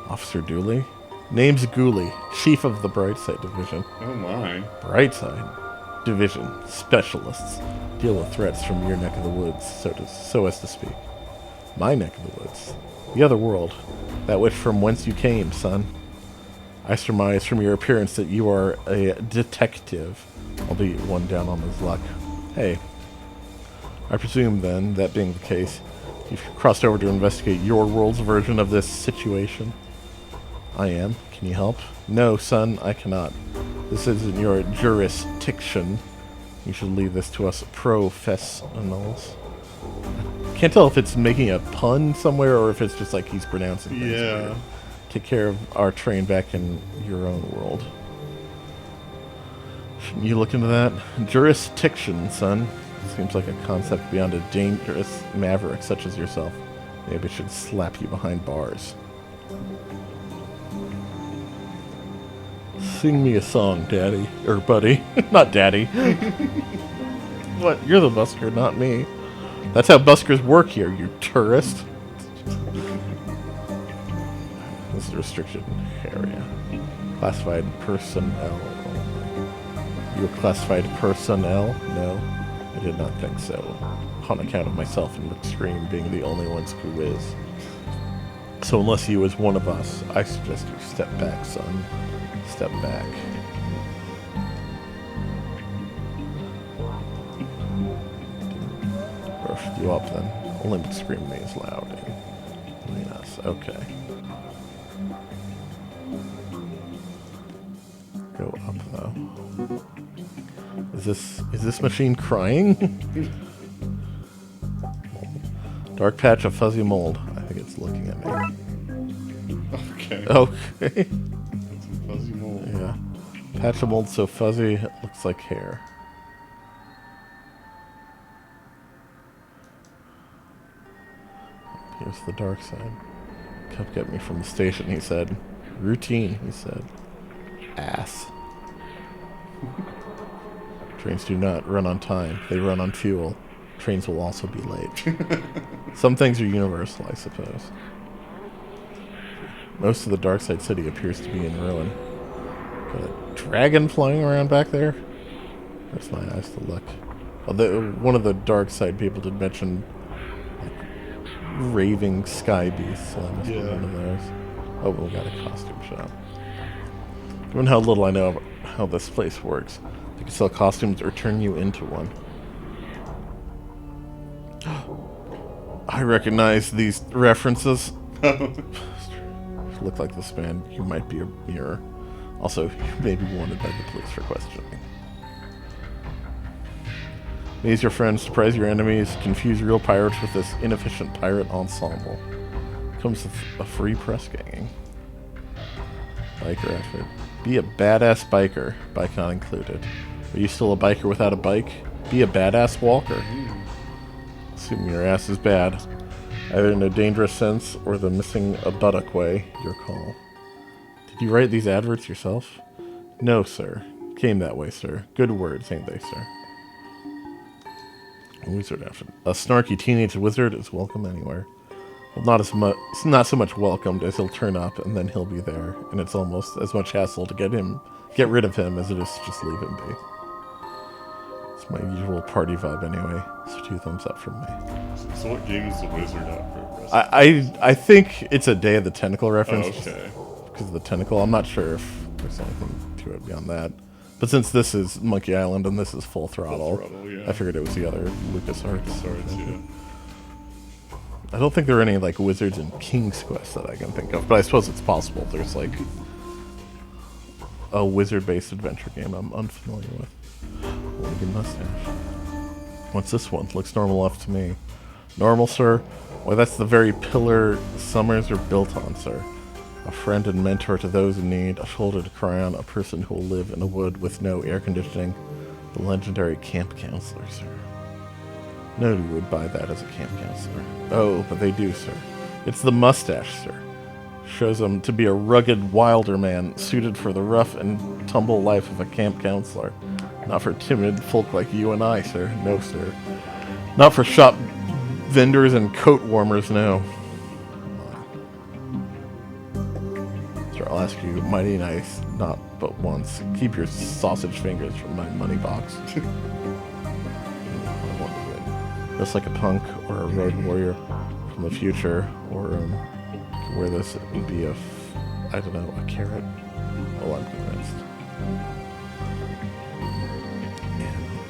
Officer Dooley? Name's Ghoulie, Chief of the Brightside Division. Oh my. Brightside Division specialists deal with threats from your neck of the woods, so as to speak. My neck of the woods. The other world. That which from whence you came, son. I surmise from your appearance that you are a detective, albeit one down on his luck. Hey. I presume, then, that being the case, you've crossed over to investigate your world's version of this situation. I am. Can you help? No, son, I cannot. This isn't your jurisdiction. You should leave this to us professionals. Can't tell if it's making a pun somewhere or if it's just like he's pronouncing things weird. Take care of our train back in your own world. Shouldn't you look into that? Jurisdiction, son. Seems like a concept beyond a dangerous maverick such as yourself. Maybe it should slap you behind bars. Sing me a song, daddy. Or buddy. Not daddy. What? You're the busker, not me. That's how buskers work here, you tourist. This is a restricted area. Classified personnel. You were classified personnel? No, I did not think so. On account of myself and McScream being the only ones who is. So unless you was one of us, I suggest you step back, son. Step back. Burst you up then. Only McScream remains loud. Yes, okay. Go up though. Is this machine crying? Dark patch of fuzzy mold. I think it's looking at me. Okay. Okay. Some fuzzy mold. Yeah. Patch of mold so fuzzy it looks like hair. Here's the dark side. Kept getting me from the station, he said. Routine, he said. Ass. Trains do not run on time. They run on fuel. Trains will also be late. Some things are universal, I suppose. Most of the Darkside City appears to be in ruin. Got a dragon flying around back there? That's my eyes to look. Oh, one of the Darkside people did mention like, raving sky beasts, so I must be one of those. Oh, we got a costume shop. Given how little I know of how this place works, they can sell costumes or turn you into one. I recognize these references. Look like this man. You might be a mirror. Also, you may be wanted by the police for questioning. Amaze your friends, surprise your enemies, confuse real pirates with this inefficient pirate ensemble. Comes with a free press ganging. Biker outfit. Be a badass biker. Bike not included. Are you still a biker without a bike? Be a badass walker. Assuming your ass is bad. Either in a dangerous sense or the missing a buttock way. Your call. Did you write these adverts yourself? No, sir. Came that way, sir. Good words, ain't they, sir? A wizard outfit. A snarky teenage wizard is welcome anywhere. Well, not so much welcomed as he'll turn up and then he'll be there, and it's almost as much hassle to get rid of him as it is to just leave him be. It's my usual party vibe anyway, so 2 thumbs up from me. So what game is the wizard outfit? I think it's a Day of the Tentacle reference. Oh, okay. Because of the tentacle. I'm not sure if there's anything to it beyond that. But since this is Monkey Island and this is Full Throttle, Yeah. I figured it was the other LucasArts. Yeah. I don't think there are any like wizards in King's Quest that I can think of, but I suppose it's possible. There's like a wizard-based adventure game I'm unfamiliar with. Holy mustache. What's this one? Looks normal enough to me. Normal, sir? Why, that's the very pillar summers are built on, sir. A friend and mentor to those in need, a shoulder to cry on, a person who will live in a wood with no air conditioning. The legendary camp counselor, sir. Nobody would buy that as a camp counselor. Oh, but they do, sir. It's the mustache, sir. Shows him to be a rugged, wilder man, suited for the rough and tumble life of a camp counselor. Not for timid folk like you and I, sir. No, sir. Not for shop vendors and coat warmers, no. Sir, I'll ask you mighty nice, not but once. Keep your sausage fingers from my money box. Just like a punk or a road warrior from the future, or you can wear this and be I don't know, a carrot. Oh, I'm convinced.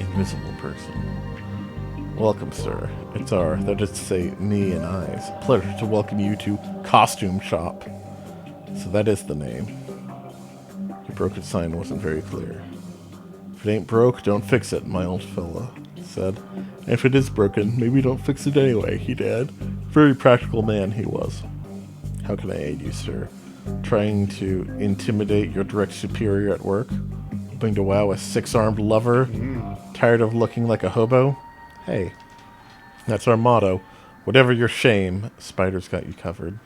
An invisible person. Welcome, sir. It's that is to say, me and I's pleasure to welcome you to Costume Shop. So that is the name. Your broken sign wasn't very clear. If it ain't broke, don't fix it, my old fella said. And if it is broken, maybe don't fix it anyway, he'd add. Very practical man he was. How can I aid you, sir? Trying to intimidate your direct superior at work? Hoping to wow a 6-armed lover? Tired of looking like a hobo? Hey, that's our motto. Whatever your shame, Spider's got you covered.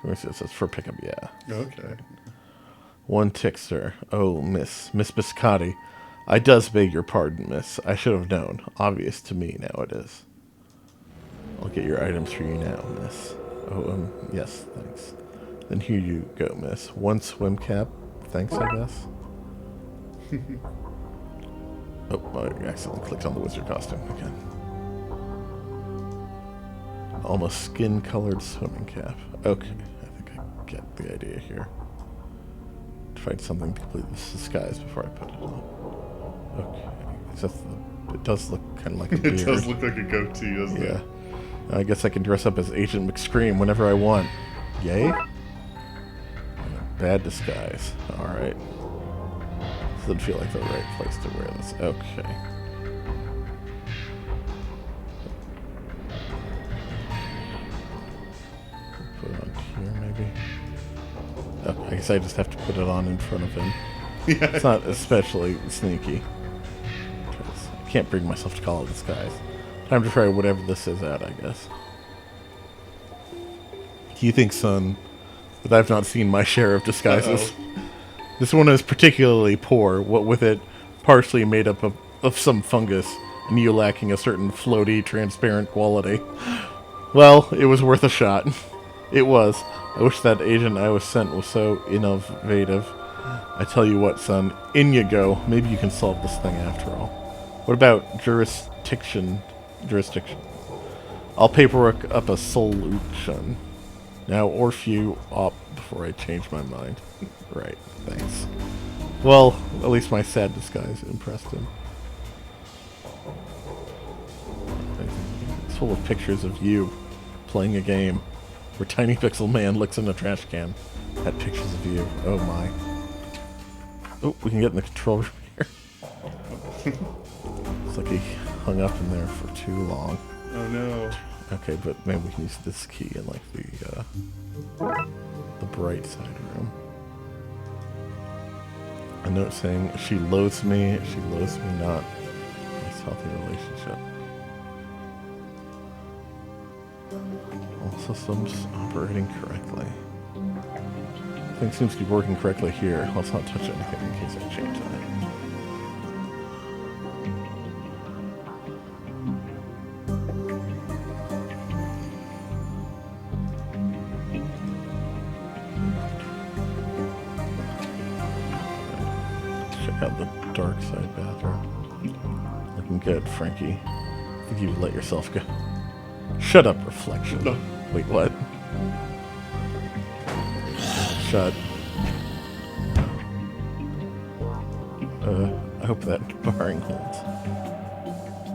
It says for pickup, yeah. Okay. One tick, sir. Oh, Miss Biscotti. I does beg your pardon, miss. I should have known. Obvious to me, now it is. I'll get your items for you now, miss. Oh, yes, thanks. Then here you go, miss. One swim cap. Thanks, I guess. Oh, I accidentally clicked on the wizard costume again. Almost skin-colored swimming cap. Okay, I think I get the idea here. Tried something to complete this disguise before I put it on. Okay, is that it does look kind of like a beard. It does look like a goatee, doesn't it? Yeah. I guess I can dress up as Agent McScream whenever I want. Yay? Bad disguise. Alright. Doesn't feel like the right place to wear this. Okay. Put it on here, maybe? Oh, I guess I just have to put it on in front of him. Yeah. It's not especially sneaky. I can't bring myself to call it disguise. Time to try whatever this is at, I guess. Do you think, son, that I've not seen my share of disguises? This one is particularly poor, what with it partially made up of some fungus, and you lacking a certain floaty, transparent quality. Well, it was worth a shot. It was. I wish that agent I was sent was so innovative. I tell you what, son, in you go. Maybe you can solve this thing after all. What about jurisdiction? I'll paperwork up a solution. Now, Orphew up before I change my mind. Right, thanks. Well, at least my sad disguise impressed him. It's full of pictures of you playing a game where Tiny Pixel Man looks in a trash can at pictures of you. Oh my. Oh, we can get in the control room here. It's like he hung up in there for too long. Oh no. Okay, but maybe we can use this key in like the bright side room. A note saying, she loathes me not. Nice healthy relationship. All systems operating correctly. Things seems to be working correctly here. Let's not touch anything in case I change that. Check out the Darkside bathroom. Looking good, Frankie. I think you would let yourself go. Shut up, reflection. No. Wait, what? Shut. I hope that barring holds.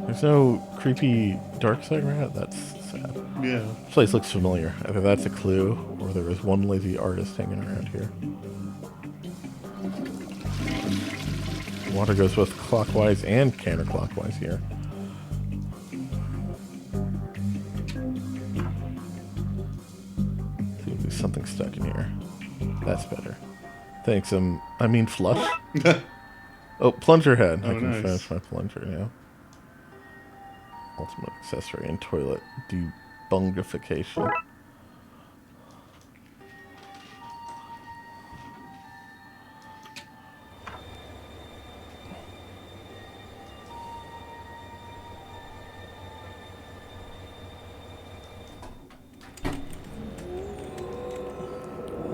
There's no creepy Darkside rat? That's sad. Yeah. This place looks familiar. Either that's a clue, or there is one lazy artist hanging around here. Water goes both clockwise and counterclockwise here. Seems to be something stuck in here. That's better. Thanks, I mean flush? Oh, plunger head. Oh, I can nice. finish my plunger now. Ultimate accessory and toilet debungification.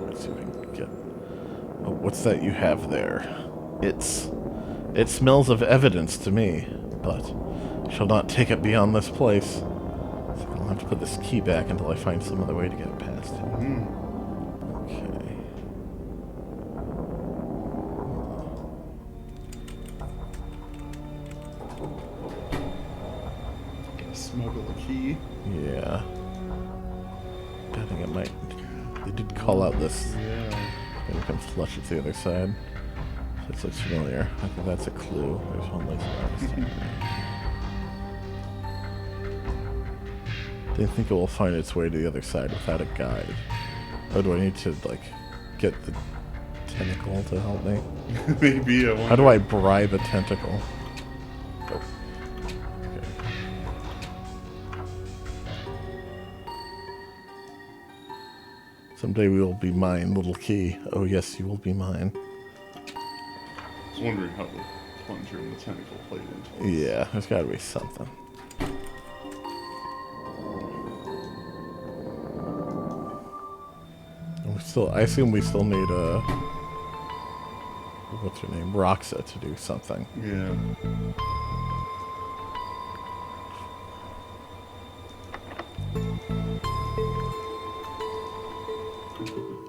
Let's see if we can get. Oh, what's that you have there? It smells of evidence to me, but shall not take it beyond this place. So I'll have to put this key back until I find some other way to get it past it. Okay. Smuggle a key. Yeah. Betting it might. They did call out this. Yeah. Maybe we can flush it to the other side. This looks familiar. I think that's a clue. There's one lazy artist hanging there. Didn't think it will find its way to the other side without a guide. Oh, do I need to, like, get the tentacle to help me? Maybe. I wonder. How do I bribe a tentacle? Oh. Okay. Someday we will be mine, little key. Oh yes, you will be mine. I was wondering how the plunger and the tentacle played into it. Yeah, there's gotta be something. I assume we still need what's her name, Roxa, to do something. Yeah.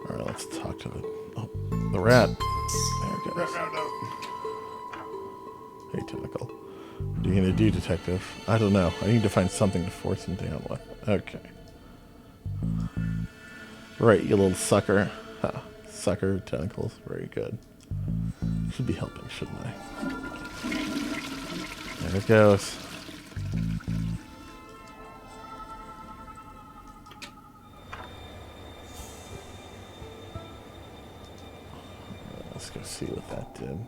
All right, let's talk to the rat. There it goes. Hey, Tentacle. What are you gonna do, Detective? I don't know. I need to find something to force him down with. Okay. Right, you little sucker. Huh. Sucker tentacles. Very good. Should be helping, shouldn't I? There it goes. Let's go see what that did.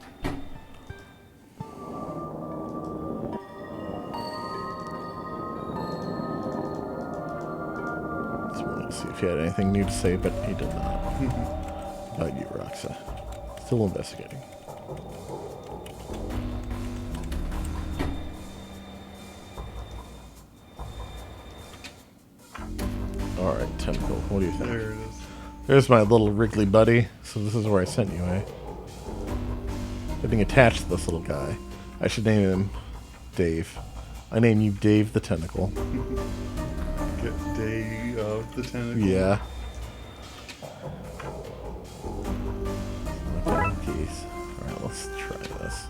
Just wanted to see if he had anything new to say, but he did not. About you, Roxa. Still investigating. Alright, Tentacle, what do you think? There it is. There's my little wriggly buddy. So this is where I sent you, eh? Getting attached to this little guy. I should name him Dave. I name you Dave the Tentacle. Get Day of the Tentacle. Yeah. Keys. Alright, let's try this.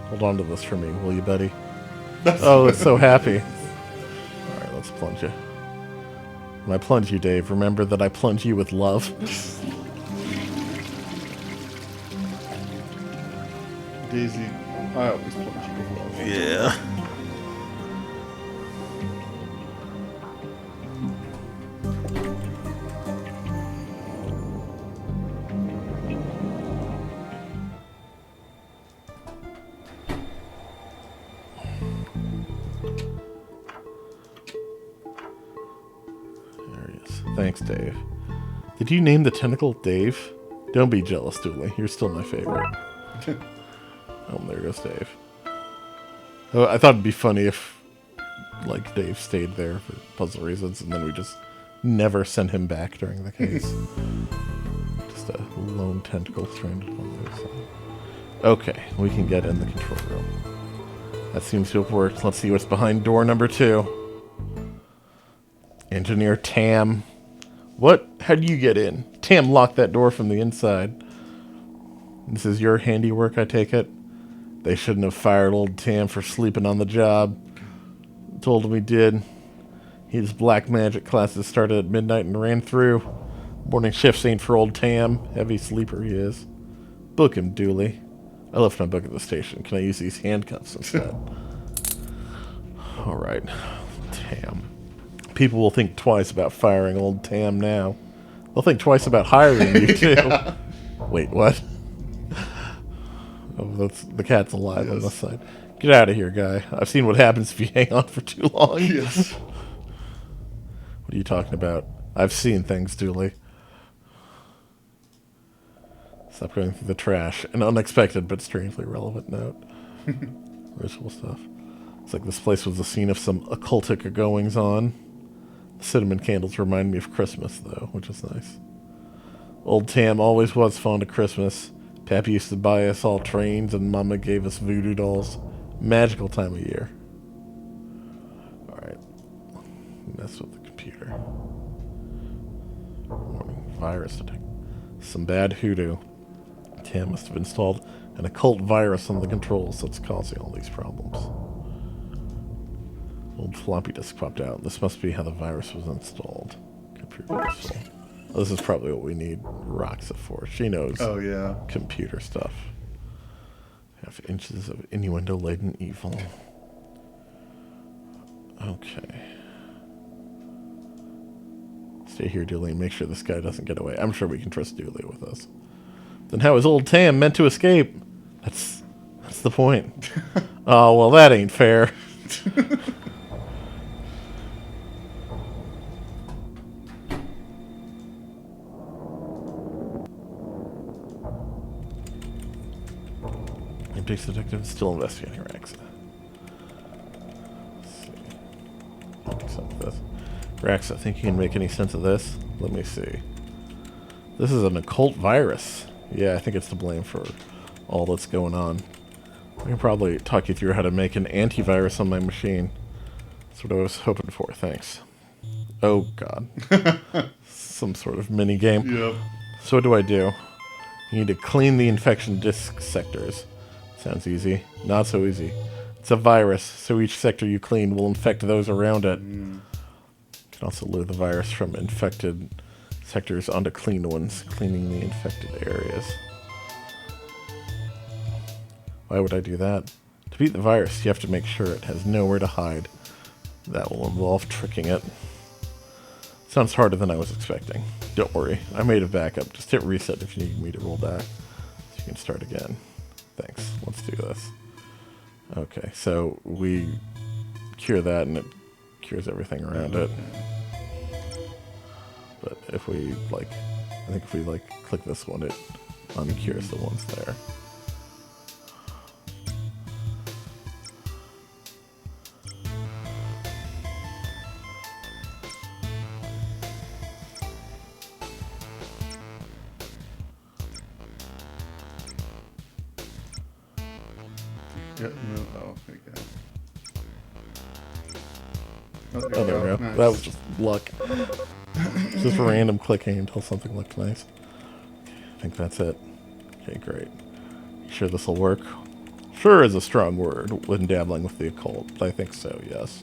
Hold on to this for me, will you, buddy? Oh, it's so happy. Alright, let's plunge you. When I plunge you, Dave, remember that I plunge you with love. Daisy, I always plunge you with love. Yeah. There he is. Thanks, Dave. Did you name the tentacle Dave? Don't be jealous, Dooley. You're still my favorite. Oh, there goes Dave. Oh, I thought it'd be funny if, like, Dave stayed there for puzzle reasons, and then we just never sent him back during the case. Just a lone tentacle stranded on the other side. Okay, we can get in the control room. That seems to have worked. Let's see what's behind door number 2. Engineer Tam. What? How do you get in? Tam locked that door from the inside. This is your handiwork, I take it? They shouldn't have fired old Tam for sleeping on the job. Told him he did. His black magic classes started at midnight and ran through. Morning shifts ain't for old Tam. Heavy sleeper he is. Book him, Dooley. I left my book at the station. Can I use these handcuffs instead? Alright. Tam. People will think twice about firing old Tam now. They'll think twice about hiring you, too. Yeah. Wait, what? Oh, the cat's alive on Yes. this side. Get out of here, guy. I've seen what happens if you hang on for too long. Yes. What are you talking about? I've seen things, Dooley. Stop going through the trash. An unexpected but strangely relevant note. Ritual stuff. It's like this place was the scene of some occultic goings-on. The cinnamon candles remind me of Christmas, though, which is nice. Old Tam always was fond of Christmas. Pappy used to buy us all trains, and Mama gave us voodoo dolls. Magical time of year. Alright. Mess with the computer. Warning. Virus detect. Some bad hoodoo. Tam must have installed an occult virus on the controls that's causing all these problems. Old floppy disk popped out. This must be how the virus was installed. Computer useful. Oh, this is probably what we need Roxa for. She knows computer stuff. Half inches of innuendo-laden evil. Okay. Stay here, Dooley, and make sure this guy doesn't get away. I'm sure we can trust Dooley with us. Then how is old Tam meant to escape? That's the point. Oh, well, that ain't fair. Darkside Detective still investigating Roxa. 100% with this. Rax, I think you can make any sense of this? Let me see. This is an occult virus. Yeah, I think it's to blame for all that's going on. I can probably talk you through how to make an antivirus on my machine. That's what I was hoping for, thanks. Oh, God. Some sort of mini game. Yep. So what do I do? You need to clean the infection disk sectors. Sounds easy. Not so easy. It's a virus, so each sector you clean will infect those around it. You can also lure the virus from infected sectors onto clean ones, cleaning the infected areas. Why would I do that? To beat the virus, you have to make sure it has nowhere to hide. That will involve tricking it. Sounds harder than I was expecting. Don't worry, I made a backup. Just hit reset if you need me to roll back. So you can start again. Thanks. Let's do this. Okay, so we cure that and it cures everything around it. But if we, like, I think if we, like, click this one, it uncures the ones there. Yeah, no, oh, okay. Oh, there we go. Nice. That was just luck. Just random clicking until something looked nice. I think that's it. Okay, great. You sure this will work? Sure is a strong word when dabbling with the occult, but I think so, yes.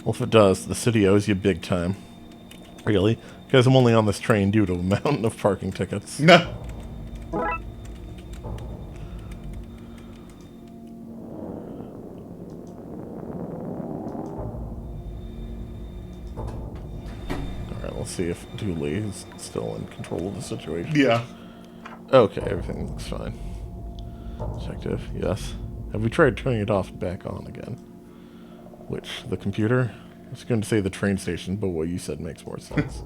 Well, if it does, the city owes you big time. Really? Because I'm only on this train due to a mountain of parking tickets. No. Alright, let's see if Dooley is still in control of the situation. Yeah. Okay, everything looks fine. Detective, yes. Have we tried turning it off and back on again? Which, the computer? I was going to say the train station, but what you said makes more sense.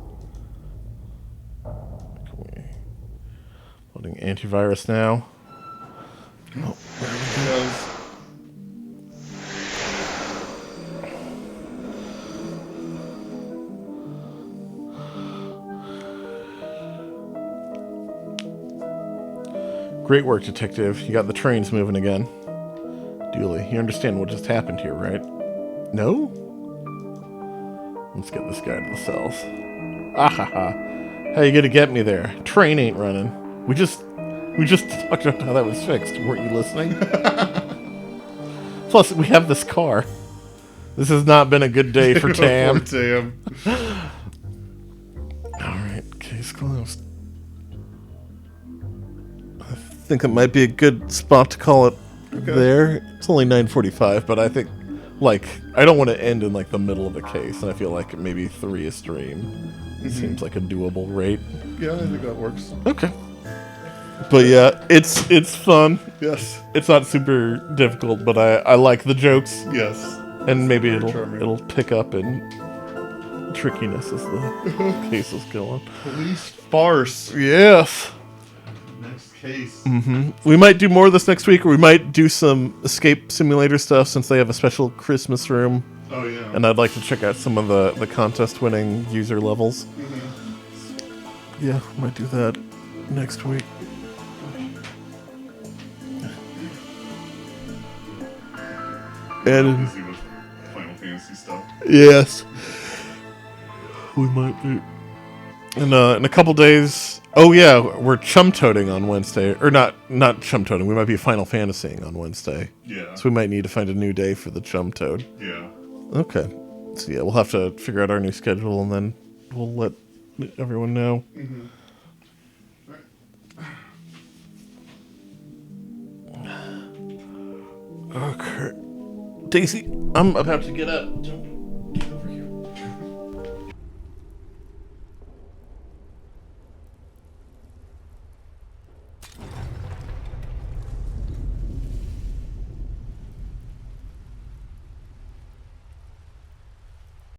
Loading antivirus now. Oh, There he goes. great work, Detective. You got the trains moving again. Dooley, you understand what just happened here, right? No? Let's get this guy to the cells. Ah ha ha. How you gonna get me there? Train ain't running. We just talked about how that was fixed. Weren't you listening? Plus, we have this car. This has not been a good day for Tam. Poor Tam. Alright, case closed. I think it might be a good spot to call it there. It's only 9:45, but I think, like, I don't want to end in, like, the middle of a case, and I feel like maybe 3 a stream. Seems like a doable rate. Yeah, I think that works. Okay. But yeah, it's fun. Yes. It's not super difficult, but I like the jokes. Yes. And maybe Very charming. it'll pick up in trickiness as the cases go on. Police farce. Yes. Next case. We might do more of this next week, or we might do some escape simulator stuff since they have a special Christmas room. Oh yeah. And I'd like to check out some of the contest-winning user levels. Yeah, might do that next week. And Busy with Final Fantasy stuff. yes, we might be. In a couple days. Oh yeah, we're chum-toading on Wednesday, or not chum-toading. We might be Final Fantasying on Wednesday. Yeah. So we might need to find a new day for the chum-toad. Yeah. Okay. So yeah, we'll have to figure out our new schedule, and then we'll let everyone know. Okay. Daisy, I'm about to get up. Don't